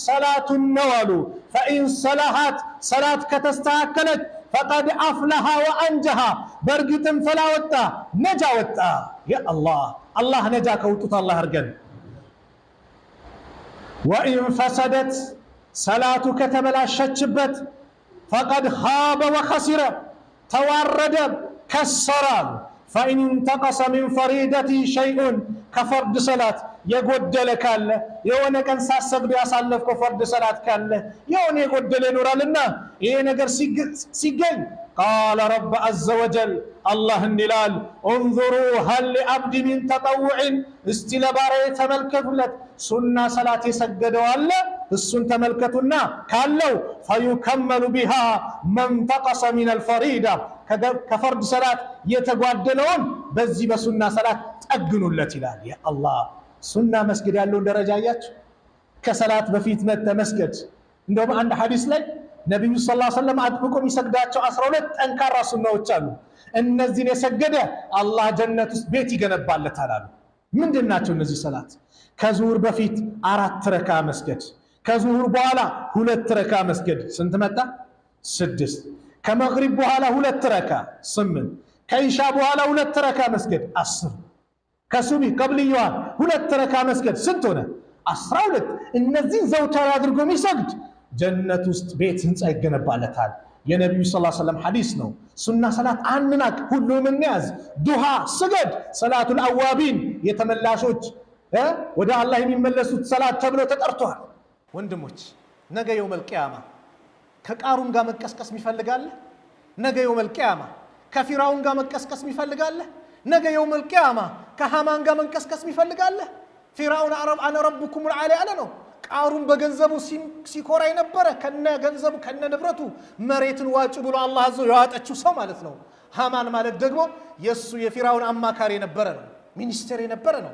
صلاة النوال فإن صلحت صلاة كتستاكلت فقد أفلح وأنجح برقتم فلا وطا نجا وطا يا الله نجا كوطت الله أرجن وإن فسدت ሰላቱ ከተበላሸችበት ፈቀድ ኻበ ወኸሲረ ተዋረደ ከሰረ። ፈኢን እንተቀሰ ሚን ፈሪደቲ ሸይኡን ከፈርድ ሰላት የጎደለ ካለ የሆነ ቀን ሳሰግዱ ያሳለፍከው ፈርድ ሰላት ካለ የሆነ የጎደለ ይኖራልና ይሄ ነገር ሲገኝ ቃለ ረብ ዐዘ ወጀል አላህ እንዲላል እንዙሩ ሀል ሊዐብዲ ሚን ተጠውዕን እስቲ ለባሪያዬ ተመልከቱለት ሱና ሰላት የሰገደው አለ እሱን ተመልከቱና ካለው ፈዩከመሉ ቢሃ መንተቀሰ ሚን አልፈሪዳ ከፈርድ ሰላት የተጓደለውን በዚህ በሱና ሰላት ጠግኑለት ይላል። ያ አላህ ሱና መስገድ ያለውን ደረጃ አያችሁ። ከሰላት በፊት መስገድ እንደውም አንድ ሐዲስ ላይ ነብዩ ሰለላሁ ዐለይሂ ወሰለም አጥብቆ የሚሰግዳቸው 12 ጠንካራ ሱናዎች አሉ። እነዚህን የሰገደ አላህ ጀነት ውስጥ ቤት ይገነባለታል አሉ። ምንድናቸው እነዚህ ሰላት? ከዙሁር በፊት 4 ረካ መስገድ፣ ከዙሁር በኋላ 2 ረካ መስገድ። ስንት መጣ? 6። ከመግሪብ በኋላ 2 ረካ 8። ከኢሻ በኋላ 2 ረካ መስገድ 10። ከሱቢ ቀብልያዋን 2 ረካ መስገድ ስንት ሆነ? 12። እነዚህን ዘውተር አድርጎ የሚሰግድ ጀነት ውስጥ ቤት ህንፃ ይገነባለታል። የነብዩ ሰለላሁ ዐለይሂ ወሰለም ሐዲስ ነው። ሱና ሰላት አንናቅ፣ ሁሉም እንያዝ። ዱሃ ስገድ፣ ሰላቱል አዋቢን የተመላሾች ወደ አላህ የሚመለሱት ሰላት ተብሎ ተጠርቷል። ወንድሞች ነገ የውመል ቂያማ ከቃሩን ጋር መቀስቀስ ይፈልጋል? ነገ የውመል ቂያማ ከፊራውን ጋር መቀስቀስ ይፈልጋል? ነገ የውመል ቂያማ ከሃማን ጋር መንቀስቀስ ይፈልጋል? ፊራውን አነ ረብኩሙል አዕላ አለ ነው። ቃሩን በገንዘቡ ሲኮራ የነበረ ከነ ገንዘቡ ከነ ንብረቱ መሬትን ዋጭ ብሎ አላህ አዘው ያዋጠችው ሰው ማለት ነው። ሃማን ማለት ደግሞ የሱ የፊራውን አማካሪ የነበረ ነው፣ ሚኒስትር የነበረ ነው።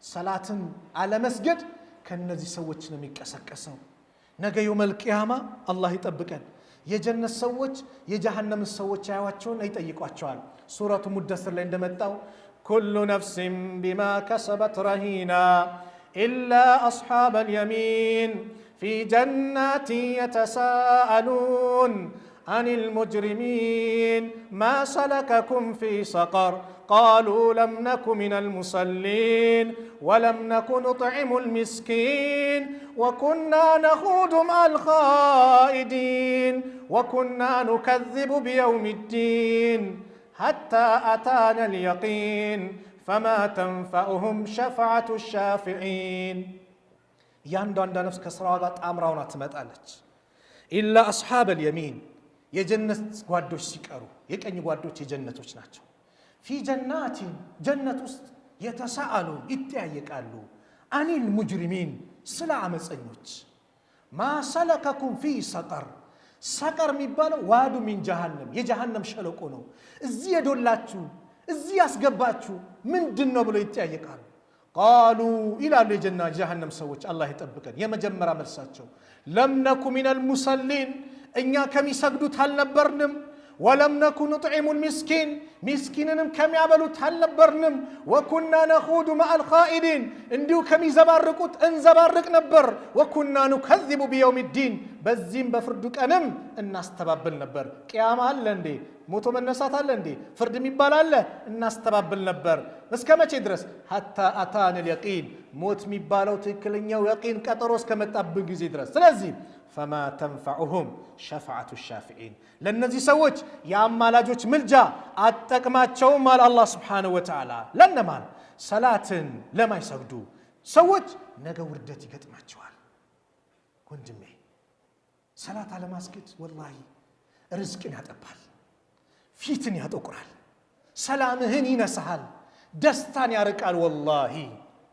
ሰላትን አለመስገድ ከነዚህ ሰዎች ነው የሚቀሰቀሰው። ነገ የውመል ቂያማ አላህ ይጠብቀን። የጀነት ሰዎች የጀሃነም ሰዎች ያዩዋቸውና ይጠይቋቸዋል። ሱረቱ ሙደስር ላይ እንደመጣው ኩሉ ነፍሲን ቢማ ከሰበት ረሂና ኢላ አስሓበል የሚን ፊ ጀናት የተሳአሉን አኒል ሙጅሪሚን ማ ሰለከኩም ፊ ሰቀር قالوا لم نك من المصلين ولم نك نطعم المسكين وكنا نخوض مع الخائدين وكنا نكذب بيوم الدين حتى أتانا اليقين فما تنفعهم شفاعة الشافعين ያንዳንዷ ነፍስ ከስራዋ ጋር ጣምራውና ትመጣለች። ኢላ አስሓበል የሚን የጀነት ጓዶች ሲቀሩ፣ የቀኝ ጓዶች የጀነቶች ናቸው። ፊ ጀናት ጀነት ውስጥ የተሳአሉን ይጠያየቃሉ። አኒል ሙጅሪሚን ስለ አመፀኞች። ማ ሰለከኩም ፊ ሰቀር ሰቀር የሚባለው ዋዱ ሚን ጀሃነም የጀሃነም ሸለቆ ነው። እዚህ የዶላችሁ እዚህ ያስገባችሁ ምንድን ነው ብሎ ይጠያየቃሉ። ቃሉ ይላሉ የጀሃነም ሰዎች አላህ ይጠብቀን። የመጀመሪያ መልሳቸው ለም ነኩ ሚነል ሙሰሊን እኛ ከሚሰግዱት አልነበርንም። ወለም ነኩ ኑጥዒሙል ሚስኪን ሚስኪንንም ከሚያበሉት አልነበርንም። ወኩና ነኹዱ መዐል ኻኢዲን እንዲሁ ከሚዘባርቁት እንዘባርቅ ነበር። ወኩና ኑከዚቡ ቢየውም ዲን በዚህም በፍርዱ ቀንም እናስተባብል ነበር። ቅያማ አለ እንዴ? ሞቶ መነሳት አለ እንዴ? ፍርድ የሚባል አለ? እናስተባብል ነበር። እስከ መቼ ድረስ? ሐታ አታነል የቂን ሞት የሚባለው ትክክለኛው የቂን ቀጠሮ እስከመጣብን ጊዜ ድረስ። ስለዚህ ፈማ ተንፈዑሁም ሸፍዓቱ ሻፊዒን ለእነዚህ ሰዎች የአማላጆች ምልጃ አጠቅማቸውም አለ አላህ ስብሓነሁ ወተዓላ። ለነማን? ሰላትን ለማይሰግዱ ሰዎች ነገ ውርደት ይገጥማቸዋል። ወንድሜ ሰላት አለማስገድ ወላሂ ርዝቅን ያጠባል፣ ፊትን ያጠቁራል፣ ሰላምህን ይነሳሃል፣ ደስታን ያርቃል። ወላሂ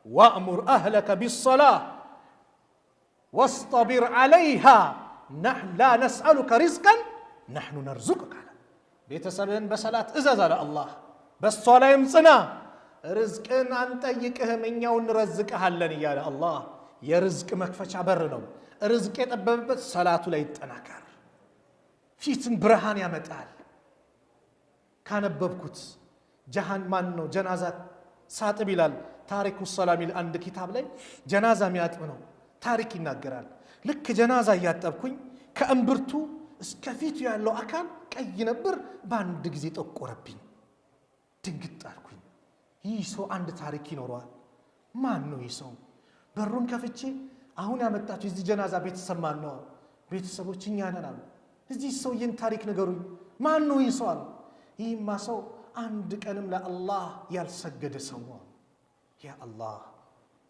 ወእሙር አህለከ ቢሰላህ ወስጠቢር ዓለይሃ ላ ነስአሉከ ሪዝቀን ነሕኑ ነርዙቅከ አለ። ቤተሰብህን በሰላት እዘዝ አለ አላህ። በሷ ላይም ጽና፣ ርዝቅን አንጠይቅህም እኛው እንረዝቅሃለን እያለ አላህ የርዝቅ መክፈቻ በር ነው። ርዝቅ የጠበበበት ሰላቱ ላይ ይጠናከር፣ ፊትን ብርሃን ያመጣል። ካነበብኩት ጀሃን ማን ነው ጀናዛ ሳጥብ ይላል ታሪኩ ሰላም ይል አንድ ኪታብ ላይ ጀናዛ የሚያጥብ ነው ታሪክ ይናገራል። ልክ ጀናዛ እያጠብኩኝ ከእምብርቱ እስከ ፊቱ ያለው አካል ቀይ ነበር፣ በአንድ ጊዜ ጠቆረብኝ። ድንግጥ አልኩኝ። ይህ ሰው አንድ ታሪክ ይኖረዋል። ማን ነው ይህ ሰው? በሩን ከፍቼ አሁን ያመጣችሁ የዚህ ጀናዛ ቤተሰብ ማን ነው? ቤተሰቦች እኛ ነን አሉ። እዚህ ሰውዬን ታሪክ ንገሩኝ፣ ማን ነው ይህ ሰው አሉ። ይህማ ሰው አንድ ቀንም ለአላህ ያልሰገደ ሰው ነው። ያ አላህ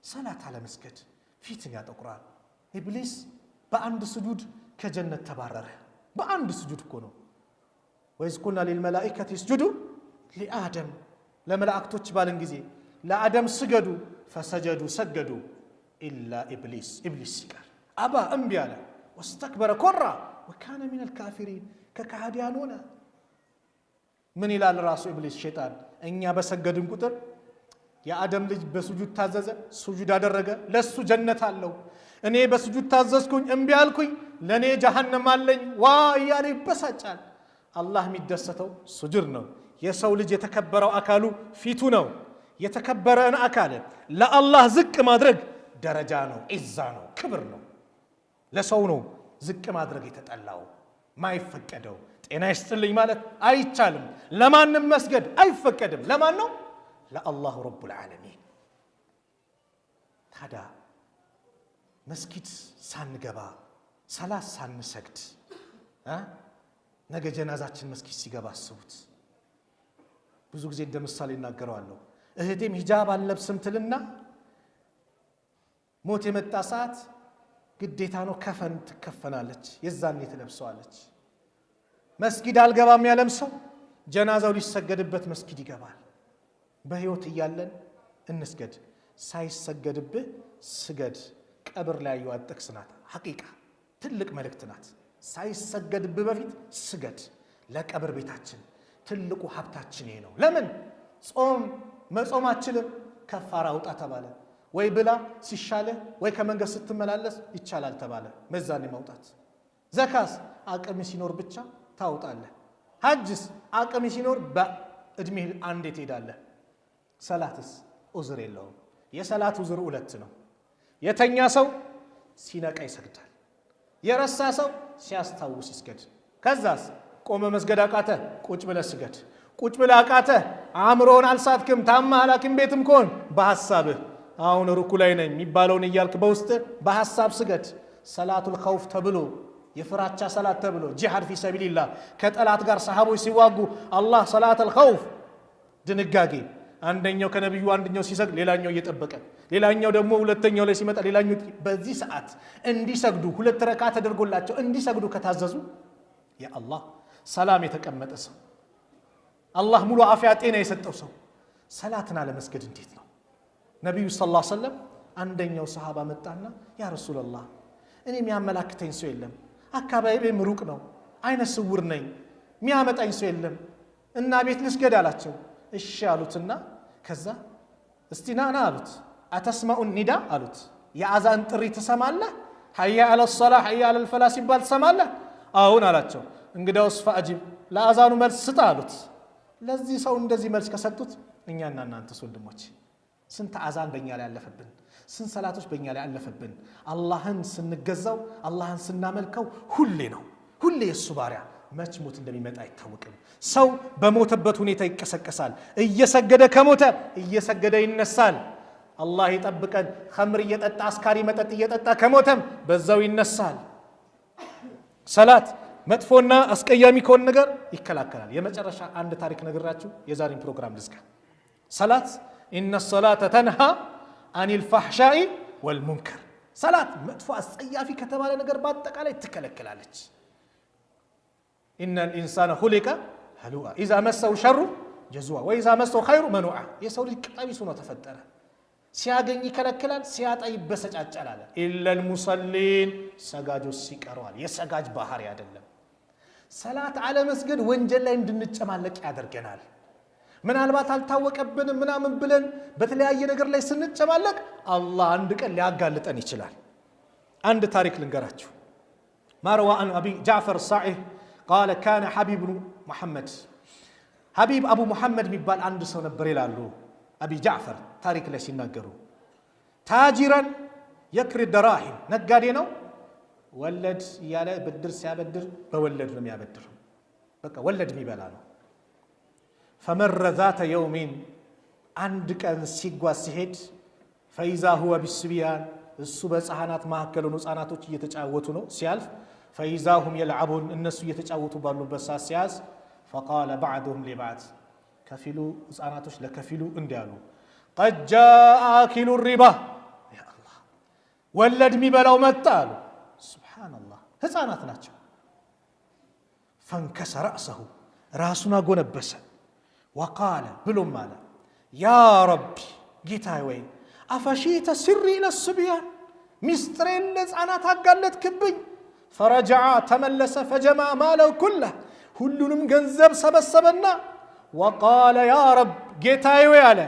ሰላት አለመስገድ ፊትን ያጠቁራል። ኢብሊስ በአንድ ስጁድ ከጀነት ተባረረ። በአንድ ስጁድ እኮ ነው። ወኢዝ ቁልና ሊልመላኢከቲ እስጁዱ ሊአደም ለመላእክቶች ባልን ጊዜ ለአደም ስገዱ፣ ፈሰጀዱ ሰገዱ ኢላ ኢብሊስ ኢብሊስ ሲቀር አባ እምቢ አለ። ወስተክበረ ኮራ ወካነ ሚነል ካፊሪን ከካህዲያን ሆነ። ምን ይላል ራሱ ኢብሊስ ሸይጣን? እኛ በሰገድን ቁጥር የአደም ልጅ በስጁድ ታዘዘ፣ ስጁድ አደረገ፣ ለሱ ጀነት አለው። እኔ በስጁድ ታዘዝኩኝ እምቢ አልኩኝ፣ ለኔ ጀሃነም አለኝ ዋ እያለ ይበሳጫል። አላህ የሚደሰተው ስጁድ ነው። የሰው ልጅ የተከበረው አካሉ ፊቱ ነው። የተከበረን አካል ለአላህ ዝቅ ማድረግ ደረጃ ነው፣ ዒዛ ነው፣ ክብር ነው። ለሰው ነው ዝቅ ማድረግ የተጠላው ማይፈቀደው። ጤና ይስጥልኝ ማለት አይቻልም። ለማንም መስገድ አይፈቀድም። ለማን ነው? ለአላሁ ረቡል ዓለሚን። ታዲያ መስጊድ ሳንገባ ሰላት ሳንሰግድ ነገ ጀናዛችን መስጊድ ሲገባ አስቡት። ብዙ ጊዜ እንደ ምሳሌ እናገረዋለሁ። እህቴም ሂጃብ አልለብስም ትልና ሞት የመጣ ሰዓት ግዴታ ነው ከፈን ትከፈናለች፣ የዛኔ ትለብሰዋለች። መስጊድ አልገባም ያለም ሰው ጀናዛው ሊሰገድበት መስጊድ ይገባል። በህይወት እያለን እንስገድ፣ ሳይሰገድብህ ስገድ። ቀብር ላይ ያየዋት ጥቅስ ናት። ሐቂቃ ትልቅ መልእክት ናት። ሳይሰገድብህ በፊት ስገድ። ለቀብር ቤታችን ትልቁ ሀብታችን ይሄ ነው። ለምን ጾም መጾማችንም ከፋራ አውጣ ተባለ። ወይ ብላ ሲሻልህ ወይ ከመንገድ ስትመላለስ ይቻላል ተባለ። መዛኔ ማውጣት። ዘካስ አቅም ሲኖር ብቻ ታውጣለህ። ሐጅስ አቅም ሲኖር በእድሜ አንዴ ትሄዳለህ። ሰላትስ ዑዝር የለውም። የሰላት ዑዝር ሁለት ነው። የተኛ ሰው ሲነቃ ይሰግዳል። የረሳ ሰው ሲያስታውስ ይስገድ። ከዛስ ቆመ መስገድ አቃተ፣ ቁጭ ብለህ ስገድ። ቁጭ ብለህ አቃተ፣ አእምሮን አልሳትክም፣ ታማህ ሐኪም ቤትም ከሆን በሐሳብህ አሁን ሩኩ ላይ ነኝ የሚባለውን እያልክ በውስጥ በሐሳብ ስገድ። ሰላቱል ኸውፍ ተብሎ የፍራቻ ሰላት ተብሎ ጂሃድ ፊ ሰቢልላህ ከጠላት ጋር ሰሃቦች ሲዋጉ አላህ ሰላቱል ኸውፍ ድንጋጌ አንደኛው ከነብዩ አንደኛው ሲሰግድ ሌላኛው እየጠበቀ ሌላኛው ደግሞ ሁለተኛው ላይ ሲመጣ ሌላኛው በዚህ ሰዓት እንዲሰግዱ ሁለት ረካ ተደርጎላቸው እንዲሰግዱ ከታዘዙ ያ አላህ ሰላም የተቀመጠ ሰው አላህ ሙሉ አፍያ ጤና የሰጠው ሰው ሰላትን አለመስገድ እንዴት ነው? ነብዩ ሰለላሁ ዐለይሂ ወሰለም አንደኛው ሰሃባ መጣና ያ ረሱላህ እኔ የሚያመላክተኝ ሰው የለም፣ አካባቢዬም ሩቅ ነው፣ አይነ ስውር ነኝ፣ የሚያመጣኝ ሰው የለም እና ቤት ልስገድ አላቸው። እሺ አሉትና ከዛ እስቲ ና አሉት። አተስማኡ ኒዳ አሉት። የአዛን ጥሪ ትሰማለህ? ሐያ አለ ሶላህ ሐያ አለ ፈላህ ሲባል ትሰማለህ? አሁን አላቸው። እንግዳውስ ፈአጂብ ለአዛኑ መልስ ስጥ አሉት። ለዚህ ሰው እንደዚህ መልስ ከሰጡት እኛና እናንተስ ወንድሞች ስንት አዛን በእኛ ላይ አለፈብን፣ ስንት ሰላቶች በእኛ ላይ አለፈብን። አላህን ስንገዛው አላህን ስናመልከው ሁሌ ነው። ሁሌ የእሱ ባሪያ መች ሞት እንደሚመጣ አይታወቅም። ሰው በሞተበት ሁኔታ ይቀሰቀሳል። እየሰገደ ከሞተ እየሰገደ ይነሳል። አላህ ይጠብቀን። ኸምር እየጠጣ አስካሪ መጠጥ እየጠጣ ከሞተም በዛው ይነሳል። ሰላት መጥፎና አስቀያሚ ከሆነ ነገር ይከላከላል። የመጨረሻ አንድ ታሪክ ነግራችሁ የዛሬን ፕሮግራም ልዝጋ። ሰላት ኢነ ሰላተ ተንሃ አኒል ፋሕሻኢ ወልሙንከር። ሰላት መጥፎ አስጸያፊ ከተባለ ነገር በአጠቃላይ ትከለክላለች። ኢነል ኢንሳነ ኹሊቀ ሀሉአ ኢዛ መሰው ሸሩ ጀዙዓ ወኢዛ መሰው ኸይሩ መኑዓ። የሰው ልጅ ቀቢስ ሆኖ ተፈጠረ። ሲያገኝ ይከለክላል፣ ሲያጣ ይበሰጫጫል አለ። ኢለል ሙሰሊን ሰጋጆች ሲቀረዋል። የሰጋጅ ባህሪ አይደለም። ሰላት አለመስገድ ወንጀል ላይ እንድንጨማለቅ ያደርገናል። ምናልባት አልታወቀብንም ምናምን ብለን በተለያየ ነገር ላይ ስንጨማለቅ አላህ አንድ ቀን ሊያጋልጠን ይችላል። አንድ ታሪክ ልንገራችሁ። ማርዋ አን አቢ ጃዕፈር ሳዒህ ቃለ ካነ ሐቢብ ሙሐመድ ሐቢብ አቡ ሙሐመድ የሚባል አንድ ሰው ነበር ይላሉ አቢ ጃዕፈር ታሪክ ላይ ሲናገሩ። ታጂረን የክሪ ደራሂም ነጋዴ ነው። ወለድ እያለ ብድር ሲያበድር በወለድ ነው የሚያበድር። በቃ ወለድ የሚበላ ነው። ፈመረ ዛተ የውሚን አንድ ቀን ሲጓዝ ሲሄድ ፈኢዛ ሁወ ቢስቢያን እሱ በሕፃናት መካከል ሆኖ ሕፃናቶች እየተጫወቱ ነው ሲያልፍ ፈኢዛ ሁም የልዓቡን እነሱ እየተጫወቱ ባሉበት ሰዓት ሲያዝ ፈቃለ ባዕዱሁም ሊባዕድ ከፊሉ ሕፃናቶች ለከፊሉ እንዲህ አሉ ቀድ ጃአ አኪሉ ሪባ ያ አላህ ወለድ የሚበላው መጣ አሉ። ሱብሓነላህ ሕፃናት ናቸው። ፈንከሰ ረእሰሁ ራሱን አጎነበሰ ወቃለ ብሎም አለ ያ ረቢ ጌታዬ ወይ አፈሺተ ስሪ ለስብያን ሚስጥሬን ለሕፃናት አጋለጥክብኝ። ፈረጀዐ ተመለሰ ፈጀማ ማለው ኩለህ ሁሉንም ገንዘብ ሰበሰበና ወቃለ ያ ረብ ጌታዬ ወይ አለ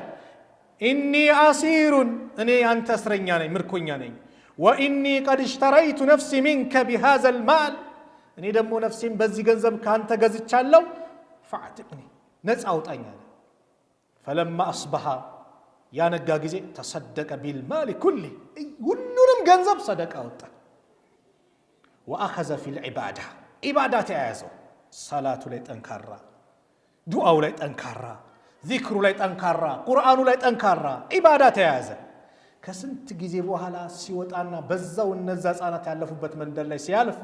ኢኒ አሲሩን እኔ አንተ እስረኛ ነኝ ምርኮኛ ነኝ ወኢኒ ቀድ እሽተረይቱ ነፍሲ ሚንከ ቢሃዘል ማል እኔ ደግሞ ነፍሴን በዚህ ገንዘብ ካንተ ገዝቻለሁ ፈአዕትቅኒ ነፃ አውጣኝ አለ ፈለማ አስበሃ ያነጋ ጊዜ ተሰደቀ ቢልማል ኩሊ ሁሉንም ገንዘብ ሰደቃ አወጣ ወአኸዘ ፊል ዒባዳ ዒባዳ ተያያዘው ሰላቱ ላይ ጠንካራ ዱዓው ላይ ጠንካራ ዚክሩ ላይ ጠንካራ ቁርአኑ ላይ ጠንካራ ዒባዳ ተያያዘ ከስንት ጊዜ በኋላ ሲወጣና በዛው እነዛ ህፃናት ያለፉበት መንደር ላይ ሲያልፍ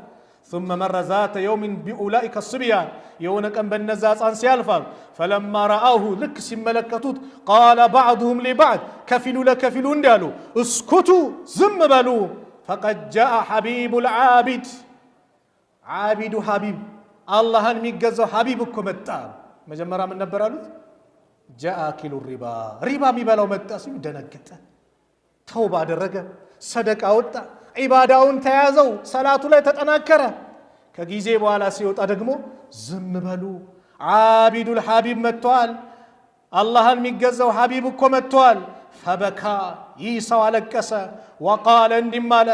ثم مر ذات يوم بأولئك الصبيان يوم كان بالنزا ህፃን ሲያልፋል فلما رآه ልክ ሲመለከቱት قال بعضهم لبعض كفلوا لكفلوا እንዳሉ اسكتوا ዝም በሉ فقد جاء حبيب العابد عابد حبيب አላህን የሚገዛው ሐቢብ እኮ መጣ መጀመሪያ ምን ነበር አሉት جاء اكل الربا ሪባ የሚበላው መጣ ሲሉ ደነገጠ ተውባ አደረገ ሰደቃ ወጣ ዒባዳውን ተያዘው ሰላቱ ላይ ተጠናከረ ከጊዜ በኋላ ሲወጣ ደግሞ ዝም በሉ ዓቢዱል ሐቢብ መጥቷል አላህን የሚገዛው ሐቢብ እኮ መጥቷል ፈበካ ይህ ሰው አለቀሰ ወቃለ እንዲህም አለ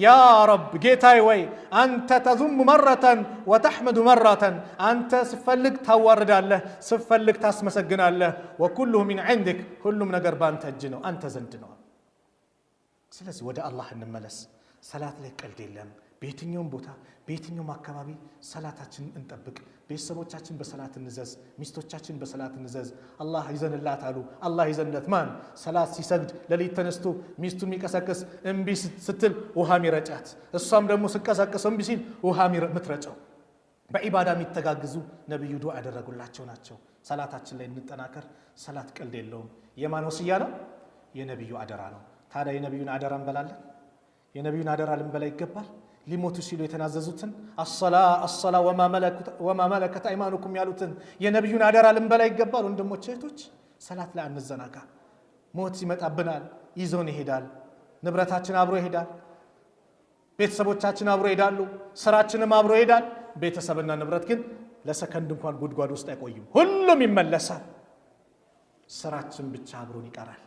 ያ ረብ ጌታዬ ወይ አንተ ተዙም መረተን ወተሕመዱ መረተን አንተ ስፈልግ ታዋርዳለህ ስፈልግ ታስመሰግናለህ ወኩሉሁ ሚን ዐንዲክ ሁሉም ነገር ባንተ እጅ ነው አንተ ዘንድ ነው ስለዚህ ወደ አላህ እንመለስ ሰላት ላይ ቀልድ የለም በየትኛውም ቦታ በየትኛውም አካባቢ ሰላታችንን እንጠብቅ ቤተሰቦቻችን በሰላት እንዘዝ ሚስቶቻችን በሰላት እንዘዝ አላህ ይዘንላት አሉ አላህ ይዘንለት ማን ሰላት ሲሰግድ ለሊት ተነስቶ ሚስቱን የሚቀሰቅስ እምቢ ስትል ውሃ ሚረጫት እሷም ደግሞ ስቀሰቅስ እምቢ ሲል ውሃ ምትረጨው በዒባዳ የሚተጋግዙ ነብዩ ዱዓ ያደረጉላቸው ናቸው ሰላታችን ላይ እንጠናከር ሰላት ቀልድ የለውም የማን ወስያ ነው የነብዩ አደራ ነው ታዲያ የነብዩን አደራ እንበላለን የነብዩን አደራ ልንበላ ይገባል ሊሞቱ ሲሉ የተናዘዙትን አሰላ ወማ መለከት አይማኑኩም ያሉትን የነብዩን አደራ ልንበላ ይገባል ወንድሞች እህቶች ሰላት ላይ አንዘናጋ ሞት ይመጣብናል ይዞን ይሄዳል ንብረታችን አብሮ ይሄዳል ቤተሰቦቻችን አብሮ ይሄዳሉ ስራችንም አብሮ ይሄዳል ቤተሰብና ንብረት ግን ለሰከንድ እንኳን ጉድጓድ ውስጥ አይቆይም ሁሉም ይመለሳል ስራችን ብቻ አብሮን ይቀራል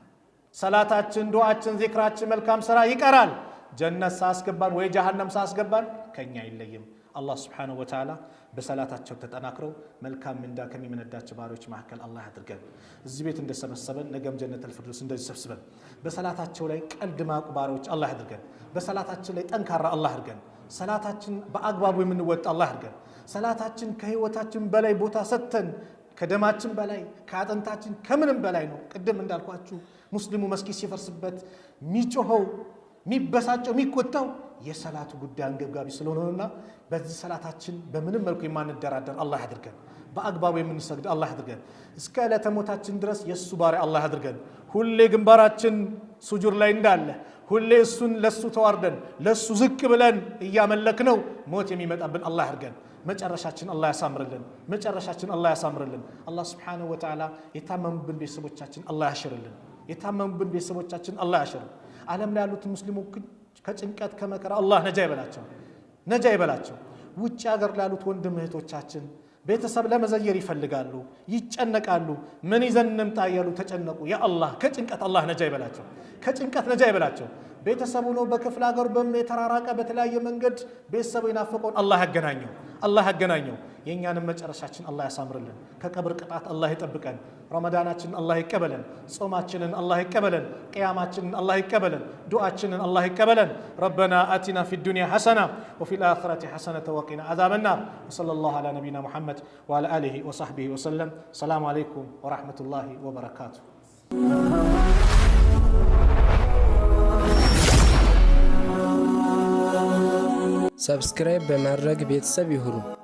ሰላታችን ዱዓችን ዚክራችን መልካም ስራ ይቀራል ጀነት ሳስገባን ወይ ጀሃነም ሳስገባን ከኛ ይለይም አላህ Subhanahu Wa Ta'ala በሰላታቸው ተጠናክረው መልካም ምንዳ ከሚመነዳቸው ባሮች መካከል አላህ ያድርገን እዚህ ቤት እንደሰበሰበን ነገም ጀነተል ፊርደውስ እንደዚህ ሰብስበን በሰላታቸው ላይ ቀልድ ማቁባሮች አላህ ያድርገን በሰላታችን ላይ ጠንካራ አላህ ያድርገን ሰላታችን በአግባቡ የምንወጣ አላህ ያድርገን ሰላታችን ከህይወታችን በላይ ቦታ ሰጥተን ከደማችን በላይ ከአጥንታችን ከምንም በላይ ነው ቅድም እንዳልኳችሁ ሙስሊሙ መስጊድ ሲፈርስበት ሚጮኸው ሚበሳጨው ሚቆጣው የሰላቱ ጉዳይ አንገብጋቢ ስለሆነና በዚህ ሰላታችን በምንም መልኩ የማንደራደር አላህ ያድርገን በአግባቡ የምንሰግድ አላህ ያድርገን እስከ ለተሞታችን ድረስ የሱ ባሪያ አላህ ያድርገን ሁሌ ግንባራችን ሱጁድ ላይ እንዳለ ሁሌ እሱን ለሱ ተዋርደን ለሱ ዝቅ ብለን እያመለክነው ሞት የሚመጣብን አላህ ያድርገን መጨረሻችን አላህ ያሳምርልን መጨረሻችን አላህ ያሳምርልን አላህ Subhanahu Wa Ta'ala የታመሙብን ቤተሰቦቻችን አላህ ያሽርልን የታመሙብን ቤተሰቦቻችን አላህ ያሽር ዓለም ላይ ያሉት ሙስሊሞች ከጭንቀት ከመከራ አላህ ነጃ ይበላቸው ውጭ ሀገር ላይ ያሉት ወንድም እህቶቻችን ቤተሰብ ለመዘየር ይፈልጋሉ ይጨነቃሉ ምን ይዘን እንምጣ ያሉ ተጨነቁ ያ አላህ ከጭንቀት አላህ ነጃ ይበላቸው ከጭንቀት ነጃ ይበላቸው ቤተሰቡ ነው በክፍለ ሀገር በመተራራቀ በተለያየ መንገድ ቤተሰቡ ይናፈቀውን አላህ ያገናኘው የኛንም መጨረሻችን አላህ ያሳምርልን ከቀብር ቅጣት አላህ ይጠብቀን ረመዳናችንን አላህ ይቀበለን ጾማችንን አላህ ይቀበለን ቂያማችንን አላህ ይቀበለን ዱዓችንን አላህ ይቀበለን ربنا آتنا في الدنيا حسنة وفي الآخرة حسنة وقنا عذاب النار وصلى الله على نبينا محمد وعلى آله وصحبه وسلم السلام عليكم ورحمة الله وبركاته ሰብስክራይብ በማድረግ ቤተሰብ ይሁኑ